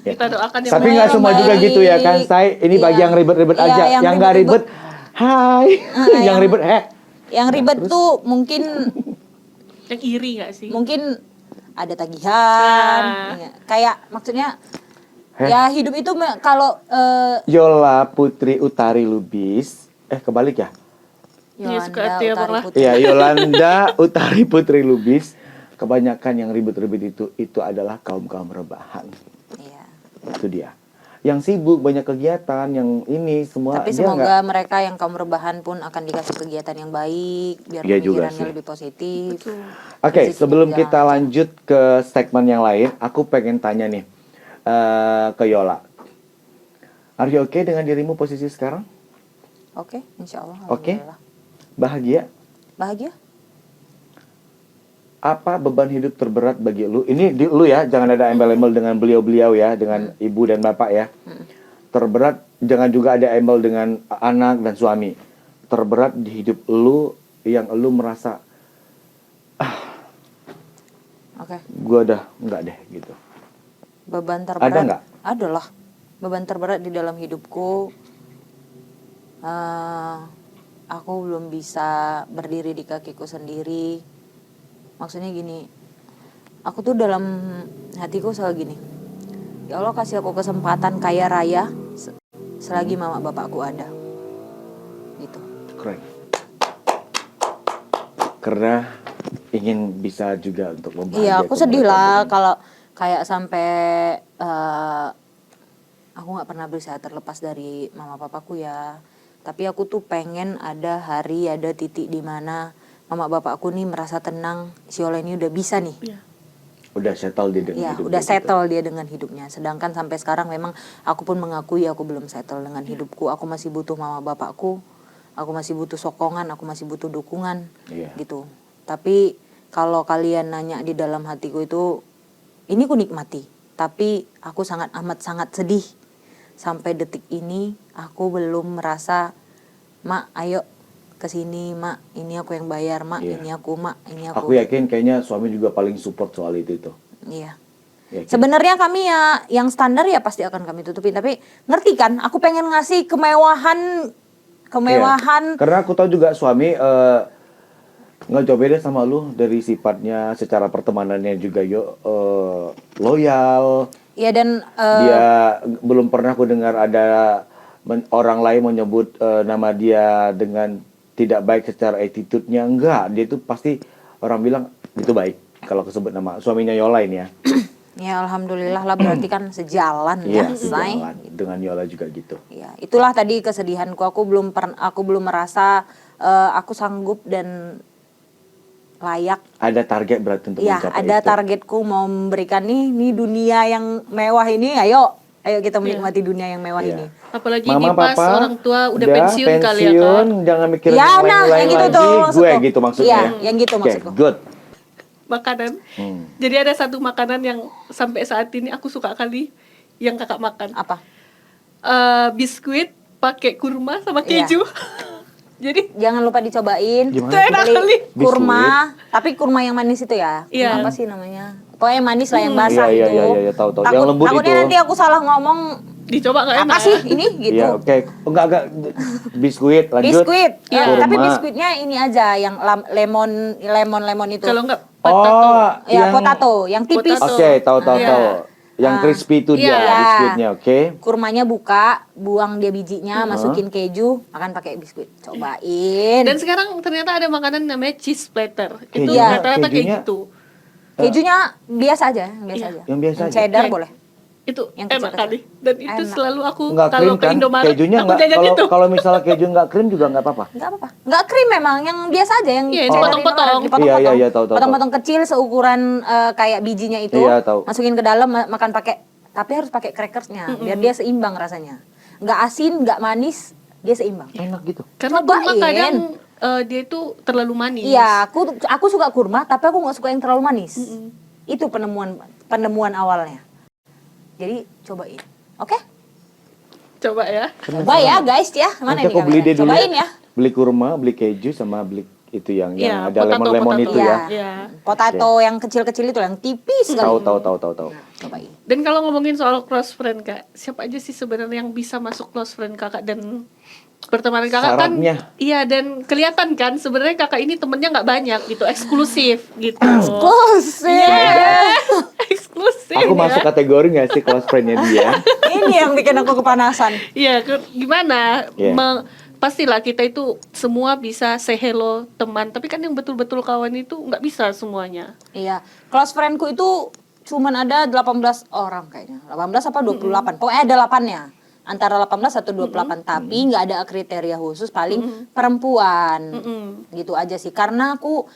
Iya, kita doakan yang Tapi baik. nggak semua juga baik. gitu ya kan, Say. Ini Iya. bagi yang ribet-ribet Iya, aja. yang Yang nggak ribet, ribet-ribet. hai. yang yang- ribet, heh. Yang ribet tuh mungkin Yang iri gak sih? mungkin ada tagihan. Nah. Iya. Kayak maksudnya ya hidup itu kalau Yola Putri Utari Lubis. Kebalik ya? Iya, suka Yolanda hati ya, Utari Bang, lah. Putri. Iya, Yolanda Utari Putri Lubis. Kebanyakan yang ribet-ribet itu adalah kaum-kaum rebahan. Iya. Itu dia. Yang sibuk, banyak kegiatan, yang ini semua. Tapi dia semoga mereka yang kaum rebahan pun akan dikasih kegiatan yang baik biar Iya juga pemikirannya sih. lebih positif. Oke, Rezekinya sebelum berjalan kita lancar. lanjut ke segmen yang lain, aku pengen tanya nih ke Yola. Are you okay dengan dirimu posisi sekarang? Oke, insya Allah. Oke. Alhamdulillah. Bahagia? Bahagia? Apa beban hidup terberat bagi lu? Ini lu ya, jangan ada embel-embel dengan beliau-beliau ya, dengan ibu dan bapak ya. Terberat, jangan juga ada embel dengan anak dan suami. Terberat di hidup lu yang lu merasa, Oke. gua udah enggak deh gitu. Beban terberat. Ada nggak? Ada lah. Beban terberat di dalam hidupku. Aku belum bisa berdiri di kakiku sendiri. Maksudnya gini, aku tuh dalam hatiku selalu gini. Ya Allah kasih aku kesempatan kaya raya selagi mama bapakku ada. Gitu. Keren. Karena ingin bisa juga untuk membahagiakan. Iya, aku sedih lah kalau kayak sampai aku nggak pernah bisa terlepas dari mama papaku ya. Tapi aku tuh pengen ada hari, ada titik di mana mama bapakku nih merasa tenang, si Yola ini udah bisa nih. Iya. Udah settle dia dengan Iya, hidupnya udah gitu. settle dia dengan hidupnya. Sedangkan sampai sekarang memang aku pun mengakui aku belum settle dengan hidupku. Aku masih butuh mama bapakku. Aku masih butuh sokongan, aku masih butuh dukungan. Iya. Gitu. Tapi kalau kalian nanya di dalam hatiku itu, ini ku nikmati. Tapi aku sangat sedih. Sampai detik ini aku belum merasa, Mak ayo kesini Mak, ini aku yang bayar Mak, Iya. ini aku Mak, ini aku. Aku yakin kayaknya suami juga paling support soal itu. Iya. Yakin. Sebenarnya kami ya yang standar ya pasti akan kami tutupin. Tapi ngerti kan, aku pengen ngasih kemewahan kemewahan. Karena aku tahu juga suami nggak jauh beda sama lu dari sifatnya, secara pertemanannya juga loyal. Ya dan Dia belum pernah aku dengar ada orang lain menyebut nama dia dengan tidak baik secara attitude-nya. Enggak, dia itu pasti orang bilang itu baik kalau kesebut nama suaminya Yola ini ya. ya alhamdulillah lah, berarti kan sejalan ya, Iya, say. sejalan. Dengan Yola juga gitu. Ya, itulah tadi kesedihanku. Aku belum merasa aku sanggup dan layak. Ada target berarti untuk Ya, mencapai ada itu. targetku mau memberikan nih dunia yang mewah ini. Ayo kita menikmati dunia yang mewah Iya. ini. Apalagi Mama, ini pas Papa, orang tua udah pensiun kali ya, Kak. jangan mikirin Ya, yang nah, lain-lain yang gitu lagi. tuh Gue maksudku. gitu maksudnya. Iya, ya? yang gitu Oke, maksudku. good. Makanan. Jadi ada satu makanan yang sampai saat ini aku suka kali yang kakak makan. Apa? Biskuit pakai kurma sama Iya. keju. Jadi Jangan lupa dicobain. Gimana tuh? Enak Beli kali. kurma, tapi kurma yang manis itu ya. Iya. Apa sih namanya? Pokoknya yang manis lah, yang basah Iya, itu. iya, tahu. Yang lembut takutnya itu. nanti aku salah ngomong, Dicoba nggak enak? apa sih ini gitu. Iya, oke. Enggak. Biskuit, lanjut. Biskuit. Iya. Tapi Kurma. biskuitnya ini aja yang lemon itu. Kalau nggak Oh, potato. Ya, potato, yang tipis. Potato. Oke, tahu. Iya. Yang crispy itu dia Iya. biskuitnya, oke. Kurmanya buka, buang dia bijinya, masukin keju, makan pakai biskuit. Cobain. Dan sekarang ternyata ada makanan namanya cheese platter. Itu Keju. rata-rata kayak Kejunya- gitu. Kejunya biasa aja, yang biasa Iya. aja. Yang biasa aja. Cheddar Yang- boleh. Itu Yang enak kecil-kecil. kali. Dan itu Enak. selalu aku Enggak kalau krim ke kan? Indomaret Kejunya aku enggak, jajan kalau itu. kalau misalnya keju enggak krim juga enggak apa-apa. Enggak apa-apa. Enggak krim memang, yang biasa aja yang Iya, cheddar dipotong-potong. Indomaret, dipotong-potong. Iya, tahu. Potong-potong kecil seukuran kayak bijinya itu. Iya, tahu. Masukin ke dalam makan pakai, tapi harus pakai crackersnya biar dia seimbang rasanya. Enggak asin, enggak manis, dia seimbang. Enak gitu. Karena Cobain. kurma kadang dia itu terlalu manis. Iya, aku suka kurma, tapi aku nggak suka yang terlalu manis. Itu penemuan awalnya. Jadi cobain, oke? Coba ya. Coba ya guys ya, mana Nanti ini aku beli dia kameranya? dulu. Cobain ya. Beli kurma, beli keju sama beli itu yang Iya, ada potato, lemon potato. itu ya. Iya. Potato yang kecil-kecil itu yang tipis sekali. Tahu. Cobain. Dan kalau ngomongin soal close friend, Kak, siapa aja sih sebenarnya yang bisa masuk close friend Kakak dan pertemanan Kakak Syaratnya. kan? Iya, dan kelihatan kan sebenarnya Kakak ini temennya nggak banyak gitu, eksklusif gitu. Eksklusif. Aku ya. masuk kategori nggak sih close friend-nya dia? Ini yang bikin aku kepanasan. Iya, gimana? Iya. Pastilah kita itu semua bisa say hello teman, tapi kan yang betul-betul kawan itu nggak bisa semuanya. Iya, close friendku itu cuman ada 18 orang kayaknya. 18 apa 28. Pokoknya ada 8-nya. Antara 18 atau 28, tapi nggak ada kriteria khusus, paling perempuan. Gitu aja sih. Karena aku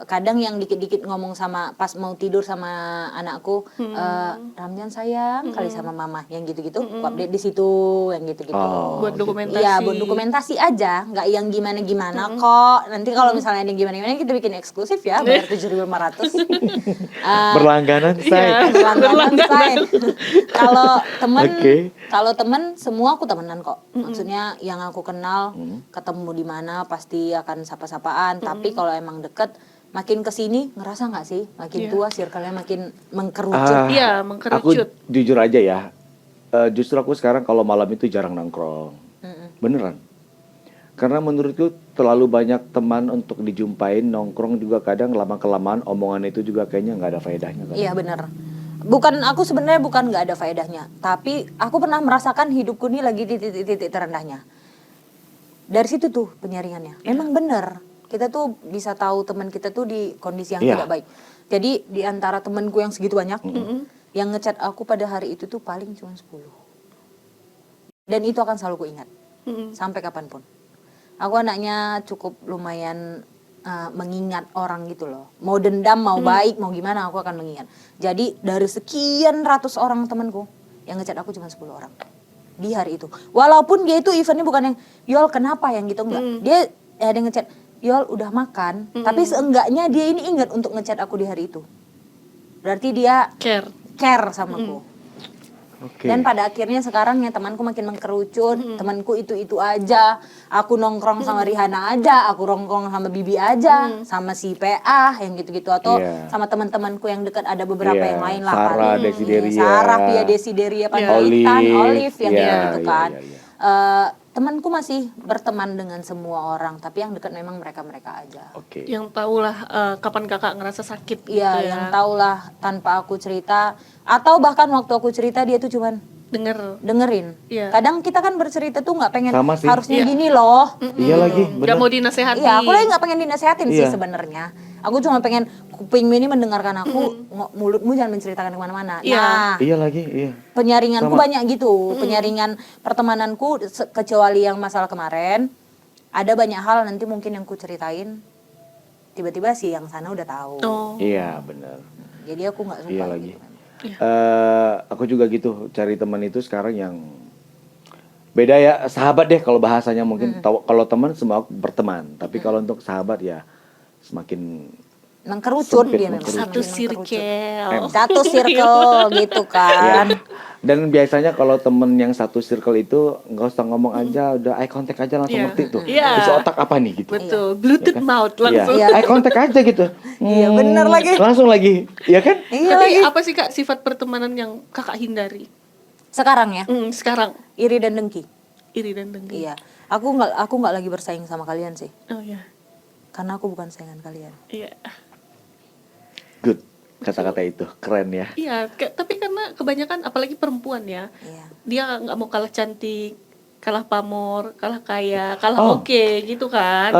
kadang yang dikit-dikit ngomong sama pas mau tidur sama anakku, Ramjan sayang kali sama mama, yang gitu-gitu. Aku update di situ, yang gitu-gitu. Oh, Buat dokumentasi. Iya, buat dokumentasi aja, nggak yang gimana-gimana kok. Nanti kalau misalnya ada yang gimana-gimana kita bikin eksklusif ya, bayar 7.500. Berlangganan, say. Berlangganan, say. Kalau temen, Oke. kalau temen semua aku temenan kok. Maksudnya yang aku kenal, ketemu di mana pasti akan sapa-sapaan. Tapi kalau emang deket, makin kesini ngerasa nggak sih, makin Iya. tua circle-nya makin mengkerucut. Iya, Aku mengkerucut. jujur aja ya, justru aku sekarang kalau malam itu jarang nongkrong. Beneran. Karena menurutku terlalu banyak teman untuk dijumpain, nongkrong juga kadang lama-kelamaan omongan itu juga kayaknya nggak ada faedahnya kan. Iya benar. Aku sebenarnya bukan nggak ada faedahnya, tapi aku pernah merasakan hidupku ini lagi di titik terendahnya. Dari situ tuh penyaringannya. Memang benar. Kita tuh bisa tahu teman kita tuh di kondisi yang Iya. tidak baik. Jadi di antara temanku yang segitu banyak, yang ngechat aku pada hari itu tuh paling cuma 10. Dan itu akan selalu kuingat sampai kapanpun. Aku anaknya cukup lumayan mengingat orang gitu loh. Mau dendam, mau baik, mau gimana aku akan mengingat. Jadi dari sekian ratus orang temanku, yang ngechat aku cuma 10 orang di hari itu. Walaupun dia itu eventnya bukan yang Yol kenapa yang gitu, enggak. Dia ada yang ngechat Yol udah makan, tapi seenggaknya dia ini ingat untuk ngechat aku di hari itu. Berarti dia care sama aku. Oke. Dan pada akhirnya sekarang ya temanku makin mengkerucut, temanku itu aja. Aku nongkrong sama Rihanna aja, aku nongkrong sama Bibi aja, sama si PA yang gitu-gitu, atau Iya. sama teman-temanku yang dekat ada beberapa Iya, yang lain lah. Sarah, paling. Desideria. Sarah, Pia Desideria, Panjaitan, Olive yang Iya, gitu iya, kan. iya. Temanku masih berteman dengan semua orang, tapi yang dekat memang mereka-mereka aja. Oke. Yang tahulah kapan kakak ngerasa sakit gitu Iya, ya. yang tahulah tanpa aku cerita, atau bahkan waktu aku cerita dia tuh cuman dengerin. Iya. Kadang kita kan bercerita tuh nggak pengen Sama sih. harusnya Iya. gini loh. Iya lagi, Nggak bener. mau dinasehatin. Iya, aku lagi nggak pengen dinasehatin sih Iya. sebenarnya. Aku cuma pengen kupingmu ini mendengarkan aku, mulutmu jangan menceritakan kemana-mana. Iya. Nah, Iya lagi, iya. penyaringanku Sama. banyak gitu. Penyaringan pertemananku kecuali yang masalah kemarin, ada banyak hal nanti mungkin yang ku ceritain, tiba-tiba sih yang sana udah tahu. Oh. Iya, bener. Jadi aku nggak suka. Iya lagi. gitu. Aku juga gitu, cari teman itu sekarang yang beda ya, sahabat deh kalau bahasanya mungkin. Kalau teman semua berteman, tapi kalau untuk sahabat ya semakin Mengkerucut Sempit, dia memang. mengkerucut. Satu Semakin mengkerucut. circle. Satu circle gitu kan. ya. Dan biasanya kalau temen yang satu circle itu nggak usah ngomong aja, udah eye contact aja langsung Iya. ngerti tuh. Iya. Isi otak apa nih gitu. Betul. Bluetooth mouth Iya. langsung. Iya. Eye contact aja gitu. Iya, bener lagi. Langsung lagi, ya kan? Iya Tapi lagi. apa sih kak sifat pertemanan yang kakak hindari? Sekarang ya, Sekarang iri dan dengki. iri dan dengki. Iya. Aku nggak lagi bersaing sama kalian sih. Oh iya. Karena aku bukan saingan kalian. Iya. Good. Kata-kata itu keren ya. Iya, tapi karena kebanyakan apalagi perempuan ya, Iya. dia nggak mau kalah cantik, kalah pamor, kalah kaya, kalah Oh. oke gitu kan.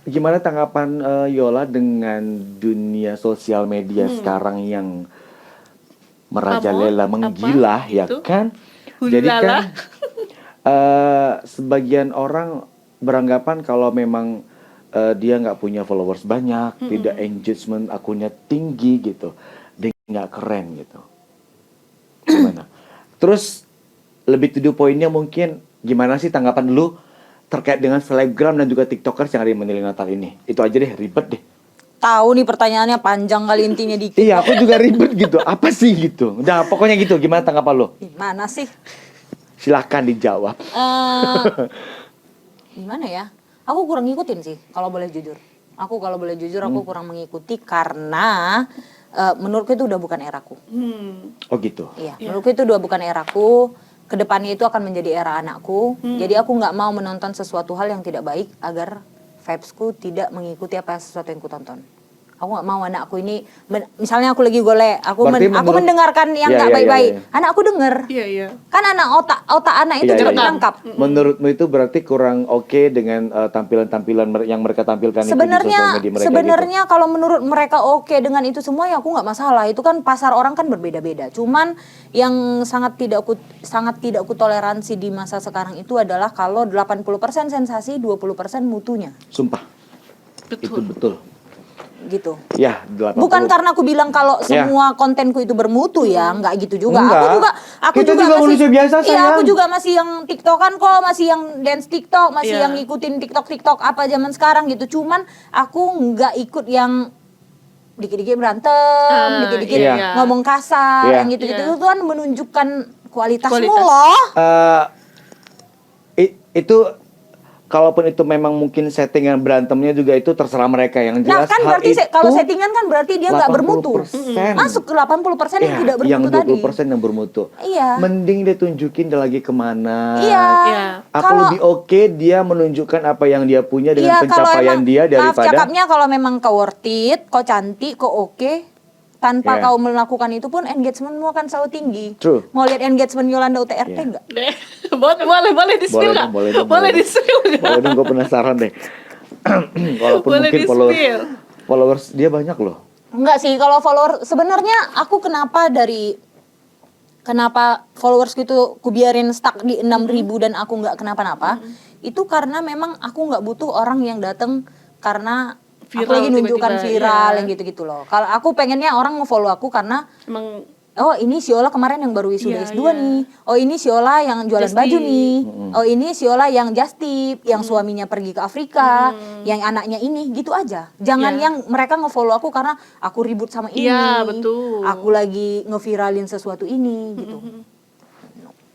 Gimana tanggapan Yola dengan dunia sosial media sekarang yang merajalela, Pamor, menggila, apa, ya gitu. kan? Jadi Hulala. kan sebagian orang beranggapan kalau memang dia nggak punya followers banyak, tidak engagement akunnya tinggi gitu, dia nggak keren gitu. Gimana? Terus lebih to the pointnya mungkin gimana sih tanggapan lu terkait dengan selebgram dan juga tiktokers yang ada di Menilai Natal ini? Itu aja deh, ribet deh. Tahu nih pertanyaannya panjang kali intinya dikit. Iya, aku juga ribet gitu. Apa sih gitu? Udah, pokoknya gitu. Gimana tanggapan lu? Gimana sih? Silahkan dijawab. Gimana ya? Aku kurang ngikutin sih kalau boleh jujur. Aku kurang mengikuti karena menurutku itu udah bukan eraku. Oh gitu. Iya, menurutku itu udah bukan eraku. Kedepannya itu akan menjadi era anakku. Jadi aku nggak mau menonton sesuatu hal yang tidak baik agar vibesku tidak mengikuti apa sesuatu yang ku tonton. Aku nggak mau anakku ini, misalnya aku lagi golek, aku Berarti aku menurut- mendengarkan yang Iya, nggak iya, baik-baik. iya, iya. Anakku denger. Iya, iya. Kan otak anak itu Iya, cepat iya, iya. menangkap. Menurutmu itu berarti kurang oke dengan tampilan-tampilan yang mereka tampilkan itu di sosial media mereka Sebenarnya kalau menurut mereka oke dengan itu semua ya aku nggak masalah. Itu kan pasar orang kan berbeda-beda. Cuman yang sangat tidak aku toleransi di masa sekarang itu adalah kalau 80% sensasi, 20% mutunya. gitu. Sumpah. Itu betul. Gitu. Ya, 80. Bukan karena aku bilang kalau semua kontenku itu bermutu ya, nggak gitu juga. Enggak. Aku Kita juga masih manusia biasa, Iya, sayang. aku juga masih yang TikTokan kok, masih yang dance TikTok, masih Iya. yang ngikutin TikTok apa zaman sekarang gitu. Cuman aku nggak ikut yang dikit-dikit berantem, dikit-dikit iya. ngomong kasar, Iya. yang gitu-gitu Iya. itu kan menunjukkan kualitasmu Kualitas. loh. Itu kalaupun itu memang mungkin settingan berantemnya juga itu terserah mereka yang Nah jelas. kan hal berarti kalau itu settingan kan berarti dia nggak bermutu. 80%. Masuk ke 80% yang Iya, tidak bermutu yang tadi. 20% yang bermutu. Iya. Mending dia tunjukin dia lagi kemana. Iya. Iya. Aku Kalau- lebih oke dia menunjukkan apa yang dia punya dengan Iya, kalau pencapaian emang, dia maaf daripada cakapnya kalau memang kau worth it, kau cantik, kau oke, tanpa Iya. kau melakukan itu pun engagementmu akan selalu tinggi. True. Mau lihat engagement Yolanda UTRT Iya. enggak? Deh, boleh di-spill nggak? Boleh di-spill nggak? Boleh dong, gue penasaran deh. Walaupun Boleh mungkin di-spill. followers dia banyak loh. Enggak sih, kalau follower sebenarnya aku kenapa followers itu ku biarin stuck di 6.000 dan aku nggak kenapa-napa, itu karena memang aku nggak butuh orang yang datang karena aku Viral lagi nunjukkan tiba-tiba, viral iya. yang gitu-gitu loh. Kalau aku pengennya orang nge-follow aku karena Emang oh ini si Ola kemarin yang baru wisuda Iya, S2 iya. nih. Oh ini si Ola yang jualan Just baju Tip. nih. Oh ini si Ola yang just tip, yang suaminya pergi ke Afrika, yang anaknya ini, gitu aja. Jangan Iya. yang mereka nge-follow aku karena aku ribut sama ini. Iya, betul. Aku lagi ngeviralin sesuatu ini gitu.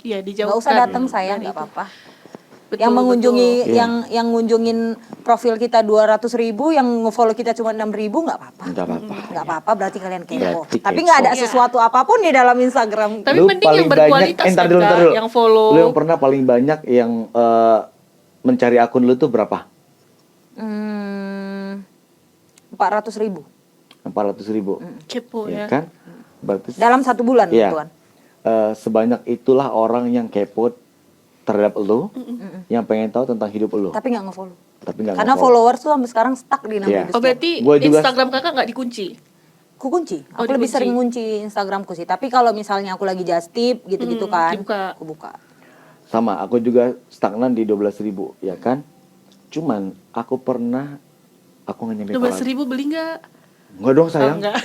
ya dijauhkan. Nggak usah datang sayang, dari nggak itu. apa-apa. Betul, yang mengunjungi betul. yang ngunjungin profil kita 200.000, yang nge-follow kita cuma 6.000, nggak apa-apa. Nggak apa-apa. Nggak apa-apa, berarti kalian kepo. Berarti Tapi kepo. nggak ada Iya. sesuatu apapun di dalam Instagram. Tapi Lu penting paling yang berkualitas banyak, kan, dulu, Kak, dulu. yang follow. Lu yang pernah paling banyak yang mencari akun lu tuh berapa? 400.000 400.000. Kepo Ya ya. kan? Berarti dalam 1 bulan, Iya. Tuan. sebanyak itulah orang yang kepo terhadap lu, yang pengen tahu tentang hidup lu. Tapi nggak nge-follow. Tapi nggak Karena nge-follow. followers tuh sampai sekarang stuck di 6.000 Iya. Oh sekian. berarti Gua juga- Instagram kakak nggak dikunci? Ku kunci. Oh, Aku lebih dikunci. sering kunci Instagramku sih. Tapi kalau misalnya aku lagi just tip gitu-gitu kan, dibuka. aku buka. Sama, aku juga stagnan di 12.000, ya kan? Cuman aku nggak nyampe 12.000 beli nggak? Enggak dong sayang. Oh, enggak.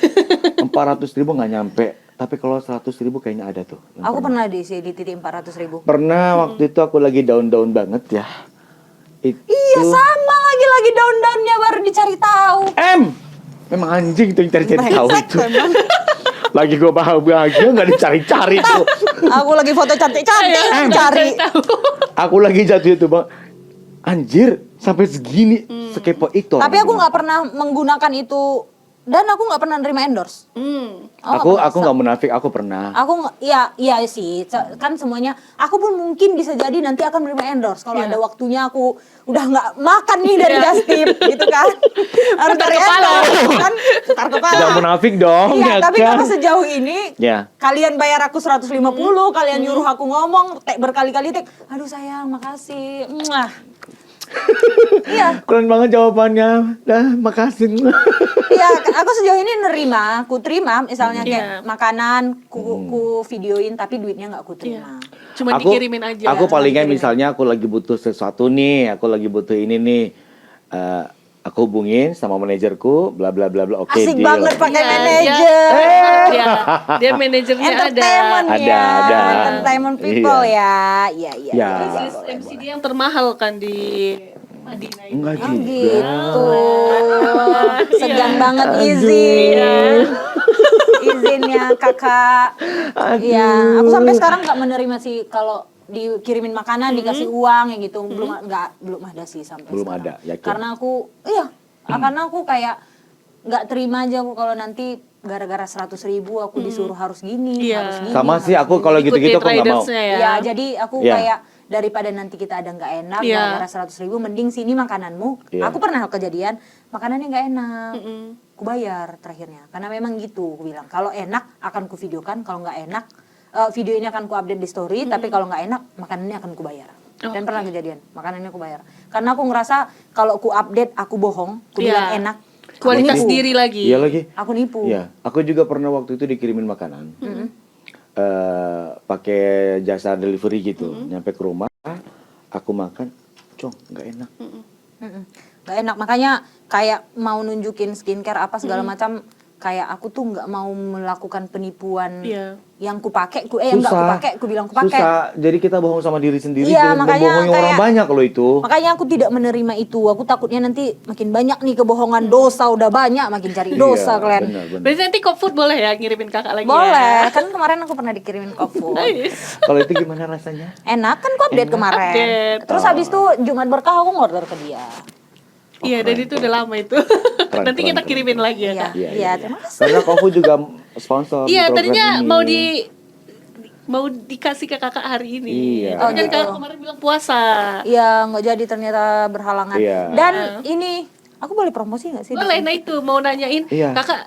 400.000 nggak nyampe. Tapi kalau 100.000 kayaknya ada tuh. yang Aku pernah. pernah di titik 400.000. Pernah waktu itu aku lagi down-down banget ya. Itu Iya sama lagi daun-daunnya baru dicari tahu. Memang anjing tuh yang cari-cari tahu Brengsek itu. memang. Lagi gua bahagia nggak dicari-cari tuh. Aku lagi foto cantik-cantik cari. Tahu. Aku lagi jatuh itu bang. Anjir sampai segini sekepo itu. Tapi orang aku bilang. nggak pernah menggunakan itu dan aku nggak pernah nerima endorse. Aku nggak munafik, aku pernah. Iya sih, kan semuanya. Aku pun mungkin bisa jadi nanti akan menerima endorse kalau Iya. ada waktunya aku udah nggak makan nih dari just tip gitu kan. Harus Putar dari kepala. endorse kan, putar kepala. Jangan munafik dong, Iya, ya tapi kan? kalau sejauh ini Ya. kalian bayar aku 150, kalian nyuruh aku ngomong, berkali-kali tag, aduh sayang, makasih. Mwah. Iya, Keren banget jawabannya. Dah, makasih. iya, aku sejauh ini nerima, ku terima, misalnya kayak Iya. makanan, ku videoin, tapi duitnya nggak ku terima. Cuma dikirimin aja. Aku Cuma palingnya dikirimin. misalnya aku lagi butuh sesuatu nih, aku lagi butuh ini nih. Aku hubungin sama manajerku, bla bla bla bla. Oke, Asik deal. banget pakai Iya, manajer. Dia manajernya ada. Entertainment Ada, ya, ada. entertainment people Iya. ya. Iya. Ya. This MC dia yang termahal kan di Madinah itu. Enggak Oh juga. gitu. Segan Iya. banget Aduh. izin. Izinnya kakak. Iya, aku sampai sekarang nggak menerima sih kalau dikirimin makanan dikasih uang ya gitu. Belum ada sih sampai Belum sekarang. ada, yakin? Karena aku kayak nggak terima aja aku kalau nanti gara-gara 100.000 aku disuruh harus gini, Iya. harus gini. Sama sih harus aku gini. kalau Ikuti gitu-gitu aku nggak mau. tradersnya ya. Ya, jadi aku Iya. kayak daripada nanti kita ada nggak enak Iya. gara-gara 100.000, mending sini makananmu. Iya. Aku pernah kejadian makanannya nggak enak, ku bayar terakhirnya. Karena memang gitu, aku bilang kalau enak akan ku videokan, kalau nggak enak video ini akan ku update di story. Tapi kalau nggak enak makanannya akan ku bayar. Dan pernah kejadian makanannya ku bayar. Karena aku ngerasa kalau ku update aku bohong, ku Iya. bilang enak. Kualitas aku nipu. diri lagi. Iya lagi. Aku nipu. Iya, aku juga pernah waktu itu dikirimin makanan. Pakai jasa delivery gitu, nyampe ke rumah, aku makan, nggak enak. Gak enak, makanya kayak mau nunjukin skincare apa segala macam, kayak aku tuh nggak mau melakukan penipuan. Iya. Yang ku pakai, yang nggak ku pakai, ku bilang ku pakai. Susah, jadi kita bohong sama diri sendiri, Iya, dan makanya membohongi orang kayak- banyak loh itu. Makanya aku tidak menerima itu. Aku takutnya nanti makin banyak nih kebohongan, dosa udah banyak, makin cari dosa Iya, kalian. benar. Berarti nanti Kopfood boleh ya ngirimin kakak lagi Boleh, ya? kan kemarin aku pernah dikirimin Kopfood. Nice. Kalau itu gimana rasanya? Enak kan, ku update kemarin. Update. Terus habis itu Jumat Berkah aku ngorder ke dia. Iya, dan itu udah lama itu. Nanti keren, kita keren. kirimin lagi ya, Iya, Kak. iya, terima kasih. Karena Kofu juga sponsor. di Iya, program tadinya ini. mau dikasih ke kakak hari ini. Iya. Tapi kan gitu. kakak kemarin bilang puasa. Iya, nggak jadi ternyata berhalangan. Iya. Dan ini, aku boleh promosi nggak sih? di Boleh, sini? nah itu mau nanyain, Iya. kakak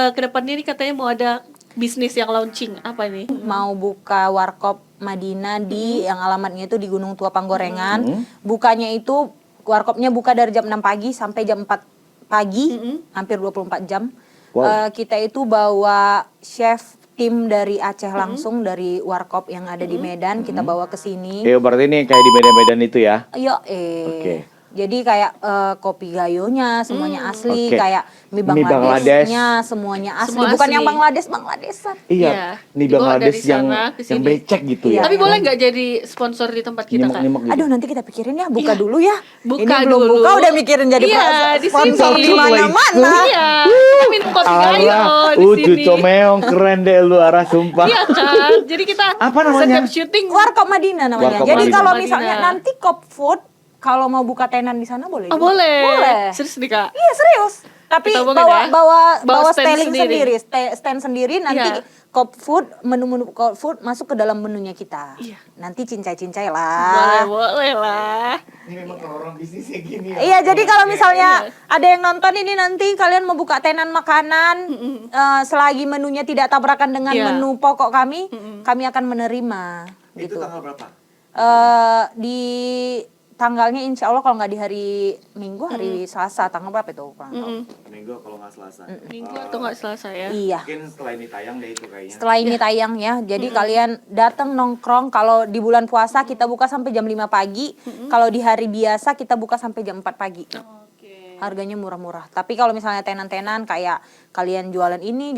ke depannya ini katanya mau ada bisnis yang launching, apa nih? Mau buka warkop Madinah di yang alamatnya itu di Gunung Tua Panggorengan. Bukanya itu warkopnya buka dari jam 6 pagi sampai jam 4 pagi, hampir 24 jam. Wow. Kita itu bawa chef tim dari Aceh langsung dari warkop yang ada di Medan, kita bawa ke sini. Berarti ini kayak di Medan-Medan itu ya? Ayo Oke. Jadi kayak kopi gayonya semuanya asli, Oke. kayak mie Mie Bangladeshnya semuanya asli, Semua bukan asli. yang Bangladesan. Iya, Iya, nih dibawa Bangladesh dari yang sana ke yang sini. becek gitu Iya. ya. Tapi boleh nggak jadi sponsor di tempat kita, Kak? Nyimak-nyimak gitu. Aduh, nanti kita pikirin ya, buka Iya. dulu ya. Buka Ini belum dulu. buka udah mikirin jadi Iya, di sponsor sini. di mana-mana. Iya, kita minum kopi gayo Arah, di sini. Cuco Meong keren deh lu Arah sumpah. Iya kan, jadi kita Apa namanya? setiap syuting Warkop Madinah namanya. Warkop Jadi Madinah. kalau Madinah. misalnya nanti Cop Food kalau mau buka tenan di sana boleh. Oh, juga. boleh. Boleh. Serius nih, Kak. Iya serius. Tapi Kita omongin bawa ya. bawa Bawa bawa stand styling sendiri. sendiri, stand sendiri nanti Iya. Cop Food menu-menu Cop Food masuk ke dalam menunya kita. Iya. Nanti cincai-cincai Boleh, lah. boleh lah. Ini memang kalau orang bisnisnya gini. Iya, jadi kalau misalnya Iya. ada yang nonton ini nanti kalian mau buka tenan makanan, selagi menunya tidak tabrakan dengan Iya. menu pokok kami, kami akan menerima. Itu Gitu. tanggal berapa? Di tanggalnya insya Allah kalau nggak di hari Minggu, hari Selasa, tanggal berapa itu? Kurang tahu. Minggu kalau nggak Selasa. Minggu atau nggak Selasa ya? Iya. Mungkin setelah ini tayang deh itu kayaknya. Setelah ini tayang ya, jadi kalian datang nongkrong. Kalau di bulan puasa kita buka sampai jam 5 pagi, kalau di hari biasa kita buka sampai jam 4 pagi. Oke. Harganya murah-murah. Tapi kalau misalnya tenan-tenan kayak kalian jualan ini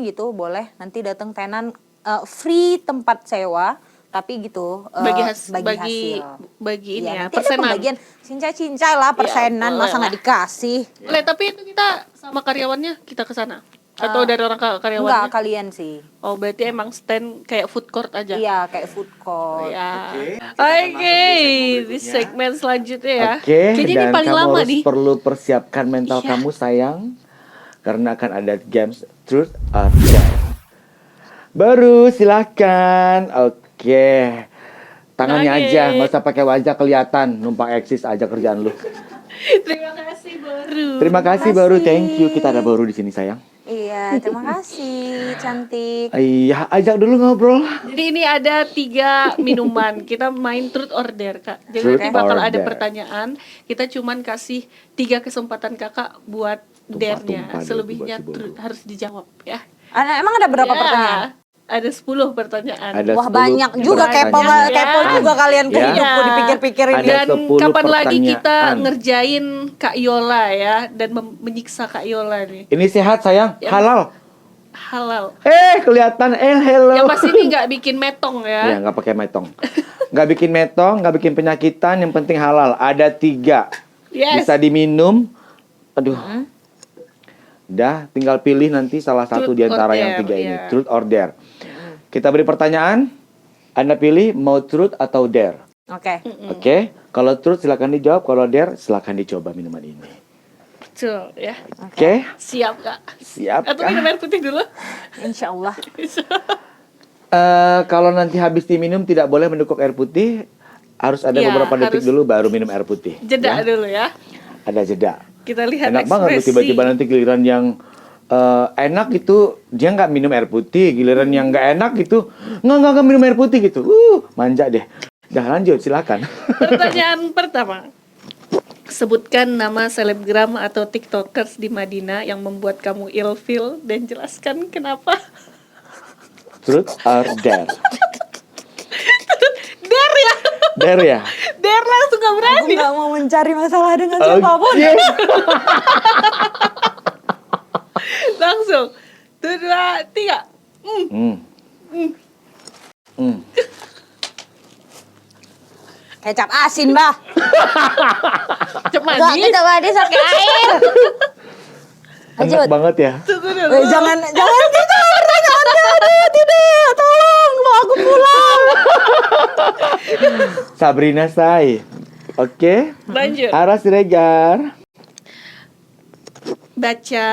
gitu, boleh. Nanti datang tenan free tempat sewa, tapi gitu Bagi hasil. bagi ini Iya, ya, nanti ada persenan. pembagian cincai-cincai lah, persenan, boleh masa nggak lah. dikasih? Boleh, tapi itu kita sama karyawannya kita ke sana. Atau dari orang Enggak, karyawannya? kalian sih. Oh, berarti emang stand kayak food court aja. Iya, kayak food court. Ya. Oke. Oke, di segmen selanjutnya ya. Oke, Kayaknya ini dan paling kamu lama harus nih. perlu persiapkan mental Iya. kamu sayang, karena akan ada games Truth or Dare. Baru silakan. Oke, tangannya Oke. aja, nggak usah pakai wajah kelihatan, numpang eksis aja kerjaan lu. Terima kasih Baru. Terima kasih baru, thank you. Kita ada baru di sini sayang. Iya, terima kasih, cantik. Iya, ajak dulu ngobrol. Jadi ini ada 3 minuman. Kita main truth or dare, Kak. Jadi Truth nanti bakal or ada dare. pertanyaan. Kita cuman kasih 3 kesempatan Kakak buat dare-nya. Tumpah-tumpah deh, Selebihnya tiba-tiba. truth harus dijawab ya. Emang ada berapa Ya, pertanyaan? Ada 10 pertanyaan. Ada Wah 10 banyak juga kepo pertanyaan. kepo juga kalian ke Ya. hidupku dipikir-pikir ini. Ada Dan 10 kapan lagi kita pertanyaan. ngerjain Kak Yola ya dan menyiksa Kak Yola nih. Ini sehat sayang, Ya. halal. Halal. Kelihatan hello. Yang pasti ini nggak bikin metong Ya, ya. nggak pakai metong. Nggak bikin metong, nggak bikin penyakitan, yang penting halal. Ada 3. Yes. Bisa diminum. Aduh. Dah, tinggal pilih nanti salah satu Truth di antara or yang dare, 3 ini. ya. Truth or dare. Kita beri pertanyaan. Anda pilih mau truth atau dare. Oke. Oke? Kalau truth silakan dijawab, kalau dare silakan dicoba minuman ini. Betul ya. Oke? Siap Kak. Siap Atau kah? minum air putih dulu. Insya Allah. Kalau nanti habis diminum tidak boleh mendukuk air putih. Harus ada Iya, beberapa detik harus dulu baru minum air putih. Jeda Ya? dulu ya. Ada jeda. Kita lihat Enak banget loh, ekspresi. tiba-tiba nanti giliran yang enak gitu dia nggak minum air putih, giliran yang nggak enak gitu nggak minum air putih gitu. Manja deh. Dah lanjut silakan. Pertanyaan pertama. Sebutkan nama selebgram atau tiktokers di Madinah yang membuat kamu ilfeel dan jelaskan kenapa. Truth or dare? Dare ya. Dare ya. Dare langsung gak Aku berani. nggak mau mencari masalah dengan siapapun. Oke. Langsung. 2, 3. Kecap asin, Bah. Cuma Enggak, kecap manis pakai air. Enak Lanjut. banget ya. Tunggu dulu. Jangan gitu pertanyaannya. Aduh, tidak. Tolong, mau aku pulang. Sabrina Say. Oke. Lanjut. Aras Siregar. Baca.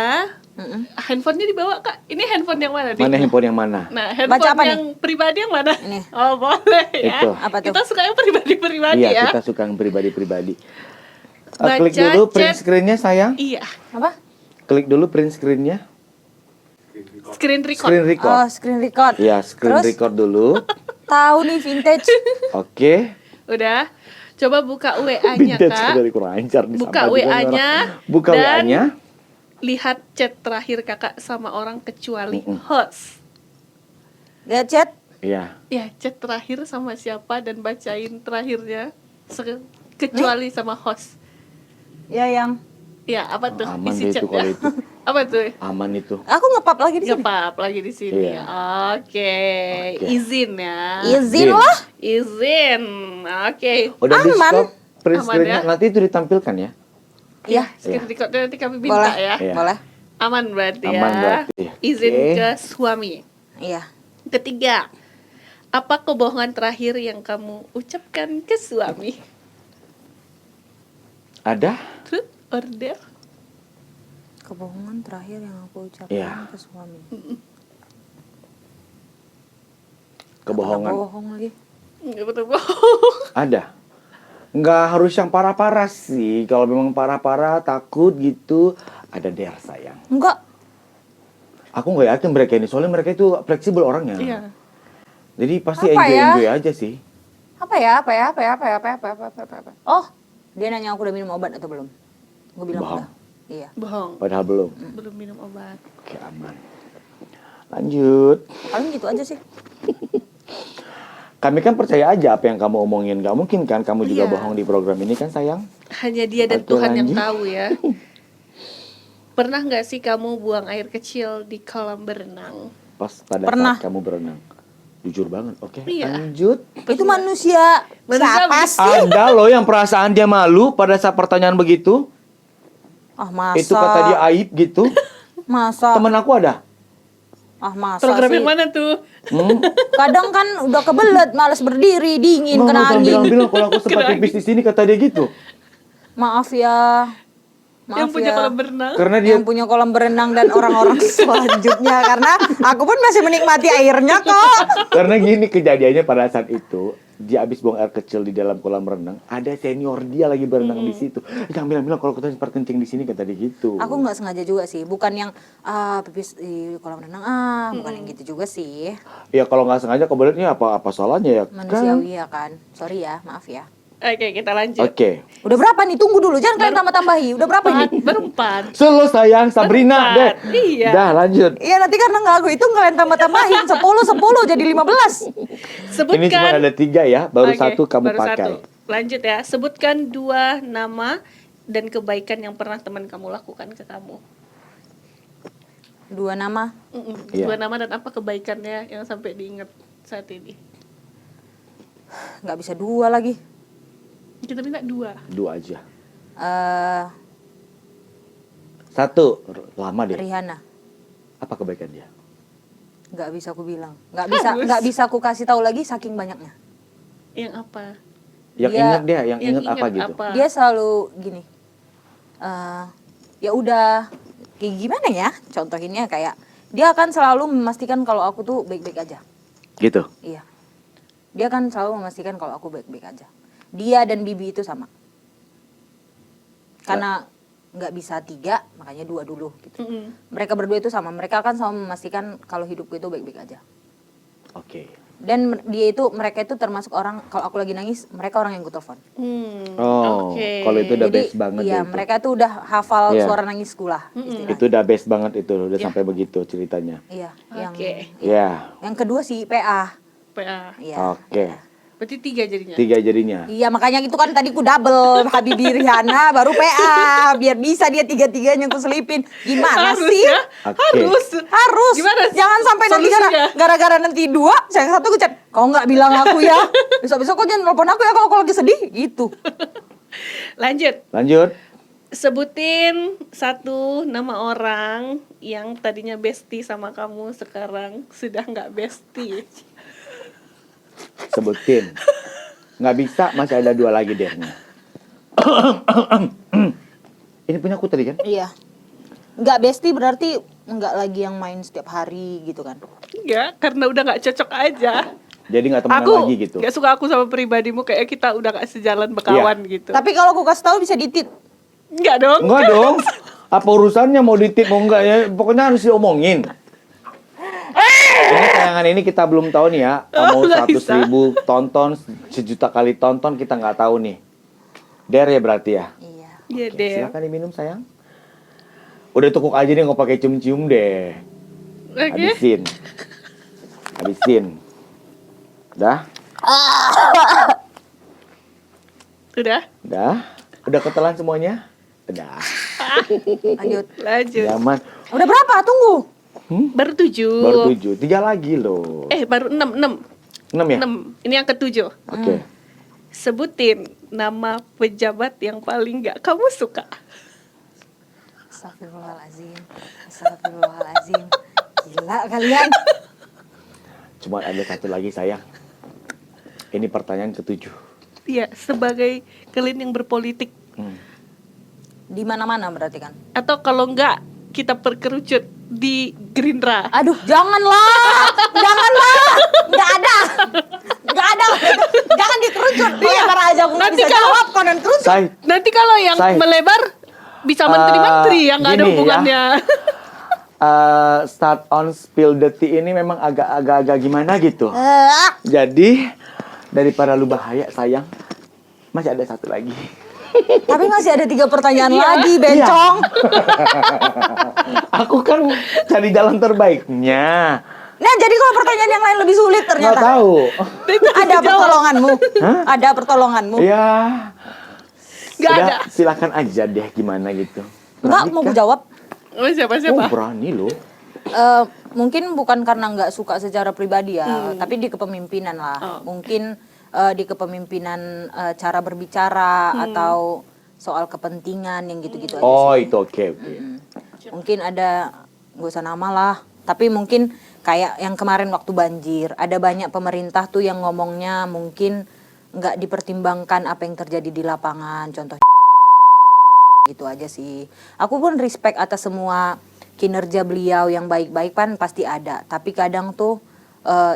Handphonenya dibawa Kak. Ini handphone yang mana nih? Mana handphone yang mana? Nah, handphone Baca apa yang pribadi yang mana? Ini. Oh, boleh ya. Itu. Apa tuh? Kita suka yang pribadi-pribadi Iya, ya. kita suka yang pribadi-pribadi. Baca Klik dulu print chat. screen-nya sayang. Iya. Apa? Klik dulu print screen-nya. Screen record. Screen record. Oh, screen record. Iya, screen Terus? record dulu. Tahu nih vintage. Oke. Udah. Coba buka WA-nya Vintage Kak. dari kurang lancar nih, Buka sampah juga nih WA-nya. orang. Buka dan WA-nya. Lihat chat terakhir Kakak sama orang kecuali host. Lihat chat. Iya. Ya, chat terakhir sama siapa dan bacain terakhirnya kecuali sama host. Ya yang Ya, apa tuh? Aman Isi deh itu chatnya. kalau itu. Apa tuh? Aman itu. aku ngepap lagi di sini. Ngepap lagi di sini. Iya. Oke. Oke. Izin ya. Izin lah. Izin. Oke. Udah di Aman. stop print Aman screen-nya, ya? nanti itu ditampilkan ya. Iya. Screen record nanti kami minta Boleh. ya. Iya. Boleh. Aman berarti ya. Aman berarti. Izin Oke. ke suami. Iya. Ketiga, apa kebohongan terakhir yang kamu ucapkan ke suami? Ada? Truth or dare? Kebohongan terakhir yang aku ucapkan Iya. ke suami. Kebohongan. Bohong lagi. Nggak betul bohong. Ada. Nggak harus yang parah-parah sih. Kalau memang parah-parah takut gitu, ada dare sayang. Enggak. Aku nggak yakin mereka ini, soalnya mereka itu fleksibel orangnya. Iya. Jadi pasti Apa ya? enjoy aja sih. Apa ya? Oh, dia nanya aku udah minum obat atau belum. Gue bilang Bohong. udah. Iya. Bohong. Padahal belum. Belum minum obat. Oke, aman. Lanjut. Paling gitu aja sih. Kami kan percaya aja apa yang kamu omongin. Gak mungkin kan kamu juga Iya. bohong di program ini kan sayang? Hanya dia dan Oke, Tuhan yang lanjut. tahu ya. Pernah nggak sih kamu buang air kecil di kolam berenang? Pas pada Pernah. saat kamu berenang. Jujur banget. Oke, Iya. lanjut. Itu manusia. Manusia Siapa bisa. sih? Ada loh yang perasaan dia malu pada saat pertanyaan begitu. Ah, masa. Itu kata dia aib gitu. Masa. Temen aku ada. Ah, masa Program sih. yang mana tuh? Kadang kan udah kebelet, males berdiri, dingin, Mama kena jangan angin. bilang-bilang kalau aku sempat pipis di sini kata dia gitu. Maaf ya. yang Maaf punya ya. kolam berenang? Karena dia Yang punya kolam berenang dan orang-orang selanjutnya, karena aku pun masih menikmati airnya kok. karena gini kejadiannya pada saat itu dia habis buang air kecil di dalam kolam renang, ada senior dia lagi berenang di situ. Jangan bilang-bilang kalau kita sempat kencing di sini kata dia gitu. Aku nggak sengaja juga sih, bukan yang pipis di kolam renang, bukan yang gitu juga sih. Ya kalau nggak sengaja kebeletnya apa salahnya ya kan? Manusiawi ya kan. Sorry ya, maaf ya. Oke, kita lanjut. Oke. Udah berapa nih? Tunggu dulu, jangan kalian tambah-tambahi. Udah berapa ini? Berempat. Selo sayang Sabrina deh. Berempat. Iya. Dah lanjut. Iya, nanti karena nggak aku hitung kalian tambah-tambahin 10 jadi 15. Sebutkan. Ini cuma ada 3 ya, baru Oke, satu kamu baru pakai. satu. Lanjut ya. Sebutkan 2 nama dan kebaikan yang pernah teman kamu lakukan ke kamu. 2 nama. Iya. 2 nama dan apa kebaikannya yang sampai diingat saat ini? Nggak bisa 2 lagi. Kita minta 2. 2 aja. Eh, 1 lama deh. Rihanna. Apa kebaikan dia? Nggak bisa aku bilang. Harus. Nggak bisa aku kasih tahu lagi saking banyaknya. Yang apa? Yang Dia- ingat dia, yang ingat apa ingat gitu. apa? Dia selalu gini. Ya udah, kayak gimana ya? Contohinnya kayak dia akan selalu memastikan kalau aku tuh baik-baik aja. Gitu. Iya. Dia kan selalu memastikan kalau aku baik-baik aja. Dia dan Bibi itu sama. Karena nggak bisa 3, makanya 2 dulu gitu. Mm-mm. Mereka berdua itu sama. Mereka akan selalu memastikan kalau hidupku itu baik-baik aja. Oke. Dan mereka itu termasuk orang, kalau aku lagi nangis, mereka orang yang gue telepon. Oh, Oke. kalau itu udah best banget iya, deh itu. mereka tuh udah hafal Iya. suara nangisku lah. istilahnya. Itu udah best banget itu, udah Ya. sampai begitu ceritanya. Iya, yang Oke. Ya. yang kedua si PA. PA. Iya. Oke. Berarti 3 jadinya. 3 jadinya. Iya, makanya itu kan tadi ku double Habibie Rihanna baru PA biar bisa dia 3-3-nya ku selipin. Gimana Harus sih? ya? Oke. Harus. Harus. Gimana Jangan sampai nanti solusinya? gara-gara nanti 2, yang satu ku chat, kau nggak bilang aku ya. Besok-besok kau jangan telepon aku ya kalau kau lagi sedih gitu. Lanjut. Lanjut. Sebutin 1 nama orang yang tadinya bestie sama kamu, sekarang sudah nggak bestie. Sebutin. Nggak bisa, masih ada 2 lagi deh. Ini punya aku tadi kan? Iya. Nggak bestie berarti nggak lagi yang main setiap hari gitu kan. Enggak, karena udah nggak cocok aja. Jadi nggak temenan Aku lagi gitu. nggak suka aku sama pribadimu, kayak kita udah nggak sejalan bekawan gitu. Tapi kalau aku kasih tahu bisa ditit. Enggak dong. Enggak dong. Apa urusannya mau ditip mau enggak ya? Pokoknya harus diomongin. Ini tayangan ini kita belum tahu nih ya. Mau Nggak 100.000 tonton, 1 juta kali tonton kita nggak tahu nih. Dare ya berarti ya. Iya. Iya Oke, deh. silakan diminum sayang. Udah tukuk aja nih nggak pakai cium-cium deh. Oke. Habisin. Habisin. Udah? Udah. Udah? Udah ketelan semuanya? Udah. Lanjut. Lanjut. Nyaman. Udah berapa? Tunggu. Baru 7. Baru 7. 3 lagi loh. Baru 6. 6 ya? 6. Ini yang ke-7. Oke. Sebutin nama pejabat yang paling gak kamu suka. Astagfirullahaladzim. Astagfirullahaladzim. Gila kalian. Cuma ada satu lagi sayang. Ini pertanyaan ke-7. Iya, sebagai kalian yang berpolitik. Di mana-mana berarti kan? Atau kalau enggak, kita perkerucut di Gerindra. Aduh, janganlah. Janganlah. Enggak ada. Enggak ada. Jangan dikerucut. Melebar aja aku nggak bisa jawab konon kerucut. Say, Nanti kalau yang Say. melebar, bisa menteri-menteri yang nggak ada gini ya. hubungannya. Start on spill the tea ini memang agak gimana gitu. Jadi daripada lu bahaya sayang, masih ada satu lagi. Tapi masih ada 3 pertanyaan Iya. lagi, bencong. Aku kan cari jalan terbaiknya. Nah, jadi kalau pertanyaan yang lain lebih sulit Nggak ternyata. tahu. Ada pertolonganmu. Ada pertolonganmu. Ya, Nggak udah ada. silakan aja deh gimana gitu. Enggak mau gue jawab. Oh, siapa-siapa? berani lo. Mungkin bukan karena nggak suka secara pribadi ya, tapi di kepemimpinan lah. Mungkin di kepemimpinan cara berbicara atau soal kepentingan yang gitu-gitu aja Oh, sih. itu oke. Mungkin ada, gak usah nama lah, tapi mungkin kayak yang kemarin waktu banjir, ada banyak pemerintah tuh yang ngomongnya mungkin nggak dipertimbangkan apa yang terjadi di lapangan, contoh gitu aja sih. Aku pun respect atas semua kinerja beliau yang baik-baik kan pasti ada, tapi kadang tuh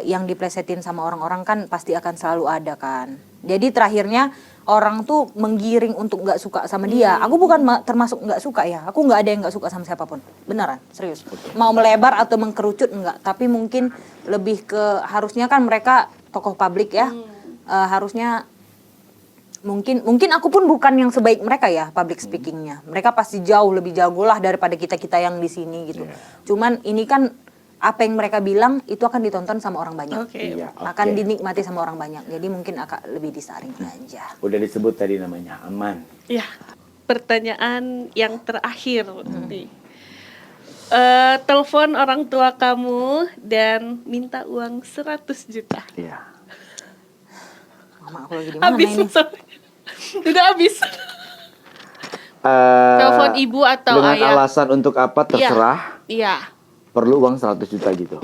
yang diplesetin sama orang-orang kan pasti akan selalu ada kan. Jadi terakhirnya orang tuh menggiring untuk nggak suka sama dia. Aku bukan termasuk nggak suka ya. Aku nggak ada yang nggak suka sama siapapun. Beneran, serius. Mau melebar atau mengkerucut enggak. Tapi mungkin lebih ke harusnya kan mereka tokoh publik ya. Harusnya mungkin aku pun bukan yang sebaik mereka ya public speakingnya. Mereka pasti jauh lebih jago lah daripada kita yang di sini gitu. Cuman ini kan apa yang mereka bilang itu akan ditonton sama orang banyak. Oke. Iya, Akan oke. dinikmati sama orang banyak. Jadi mungkin akan lebih disaring aja. Udah disebut tadi namanya aman. Ya, pertanyaan yang terakhir nih. Telepon orang tua kamu dan minta uang 100 juta. Iya. Mama aku lagi di mana Habis ini? Udah habis. Telepon ibu atau dengan ayah. alasan untuk apa terserah. Iya. Perlu uang 100 juta gitu.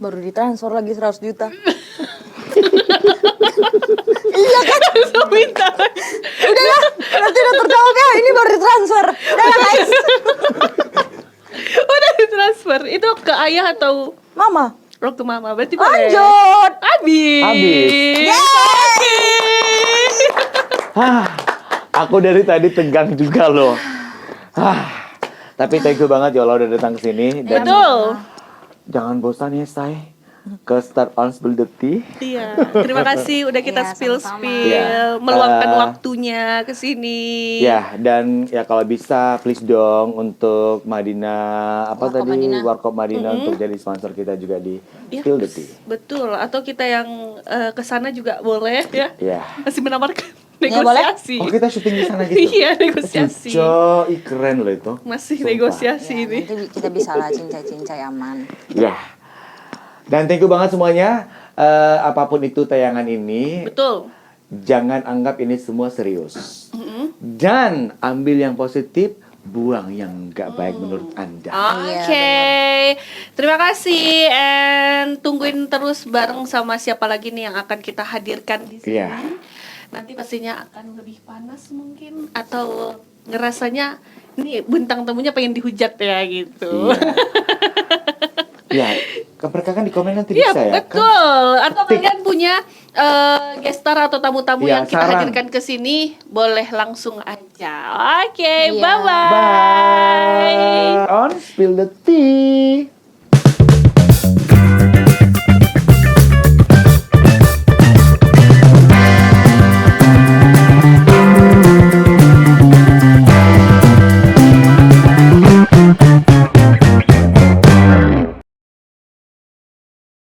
Baru ditransfer lagi 100 juta. Langsung minta. Udah lah, berarti udah terjawab ya. Ini baru ditransfer. Udah lah guys. Udah ditransfer. Itu ke ayah atau Mama. ke mama? Berarti boleh. Lanjut. Habis. Hah, aku dari tadi tegang juga loh. Tapi thank you banget ya Allah udah datang ke sini dan Betul. jangan bosan ya Say ke Start on Spill the Tea. Iya, terima kasih udah kita Iya, spill-spill, sama-sama. meluangkan Iya. waktunya ke sini. Ya, dan ya kalau bisa please dong untuk Madina Warkop Madina. Warkop Madina untuk jadi sponsor kita juga di Iya. Spill the Tea. Betul, atau kita yang ke sana juga boleh ya. Ya. Masih menawarkan Iya, boleh. negosiasi. Oh, kita syuting di sana gitu. Iya, negosiasi. Cuco, keren loh itu. Masih Sumpah. negosiasi Ya, ini. nanti kita bisa lah cincai-cincai aman. Ya. Dan thank you banget semuanya. Apapun itu tayangan ini, Betul. jangan anggap ini semua serius. Dan ambil yang positif, buang yang nggak baik menurut Anda. Oke, terima kasih and tungguin terus bareng sama siapa lagi nih yang akan kita hadirkan di sini. Iya. Nanti pastinya akan lebih panas mungkin atau ngerasanya ini bintang tamunya pengen dihujat ya gitu. Ya, mereka kan di komen nanti Iya bisa ya. betul. Atau Ketik. kalian punya gestar atau tamu-tamu Iya, yang kita saran. hadirkan ke sini, boleh langsung aja. Oke, Iya. bye bye. Bye. On Spill the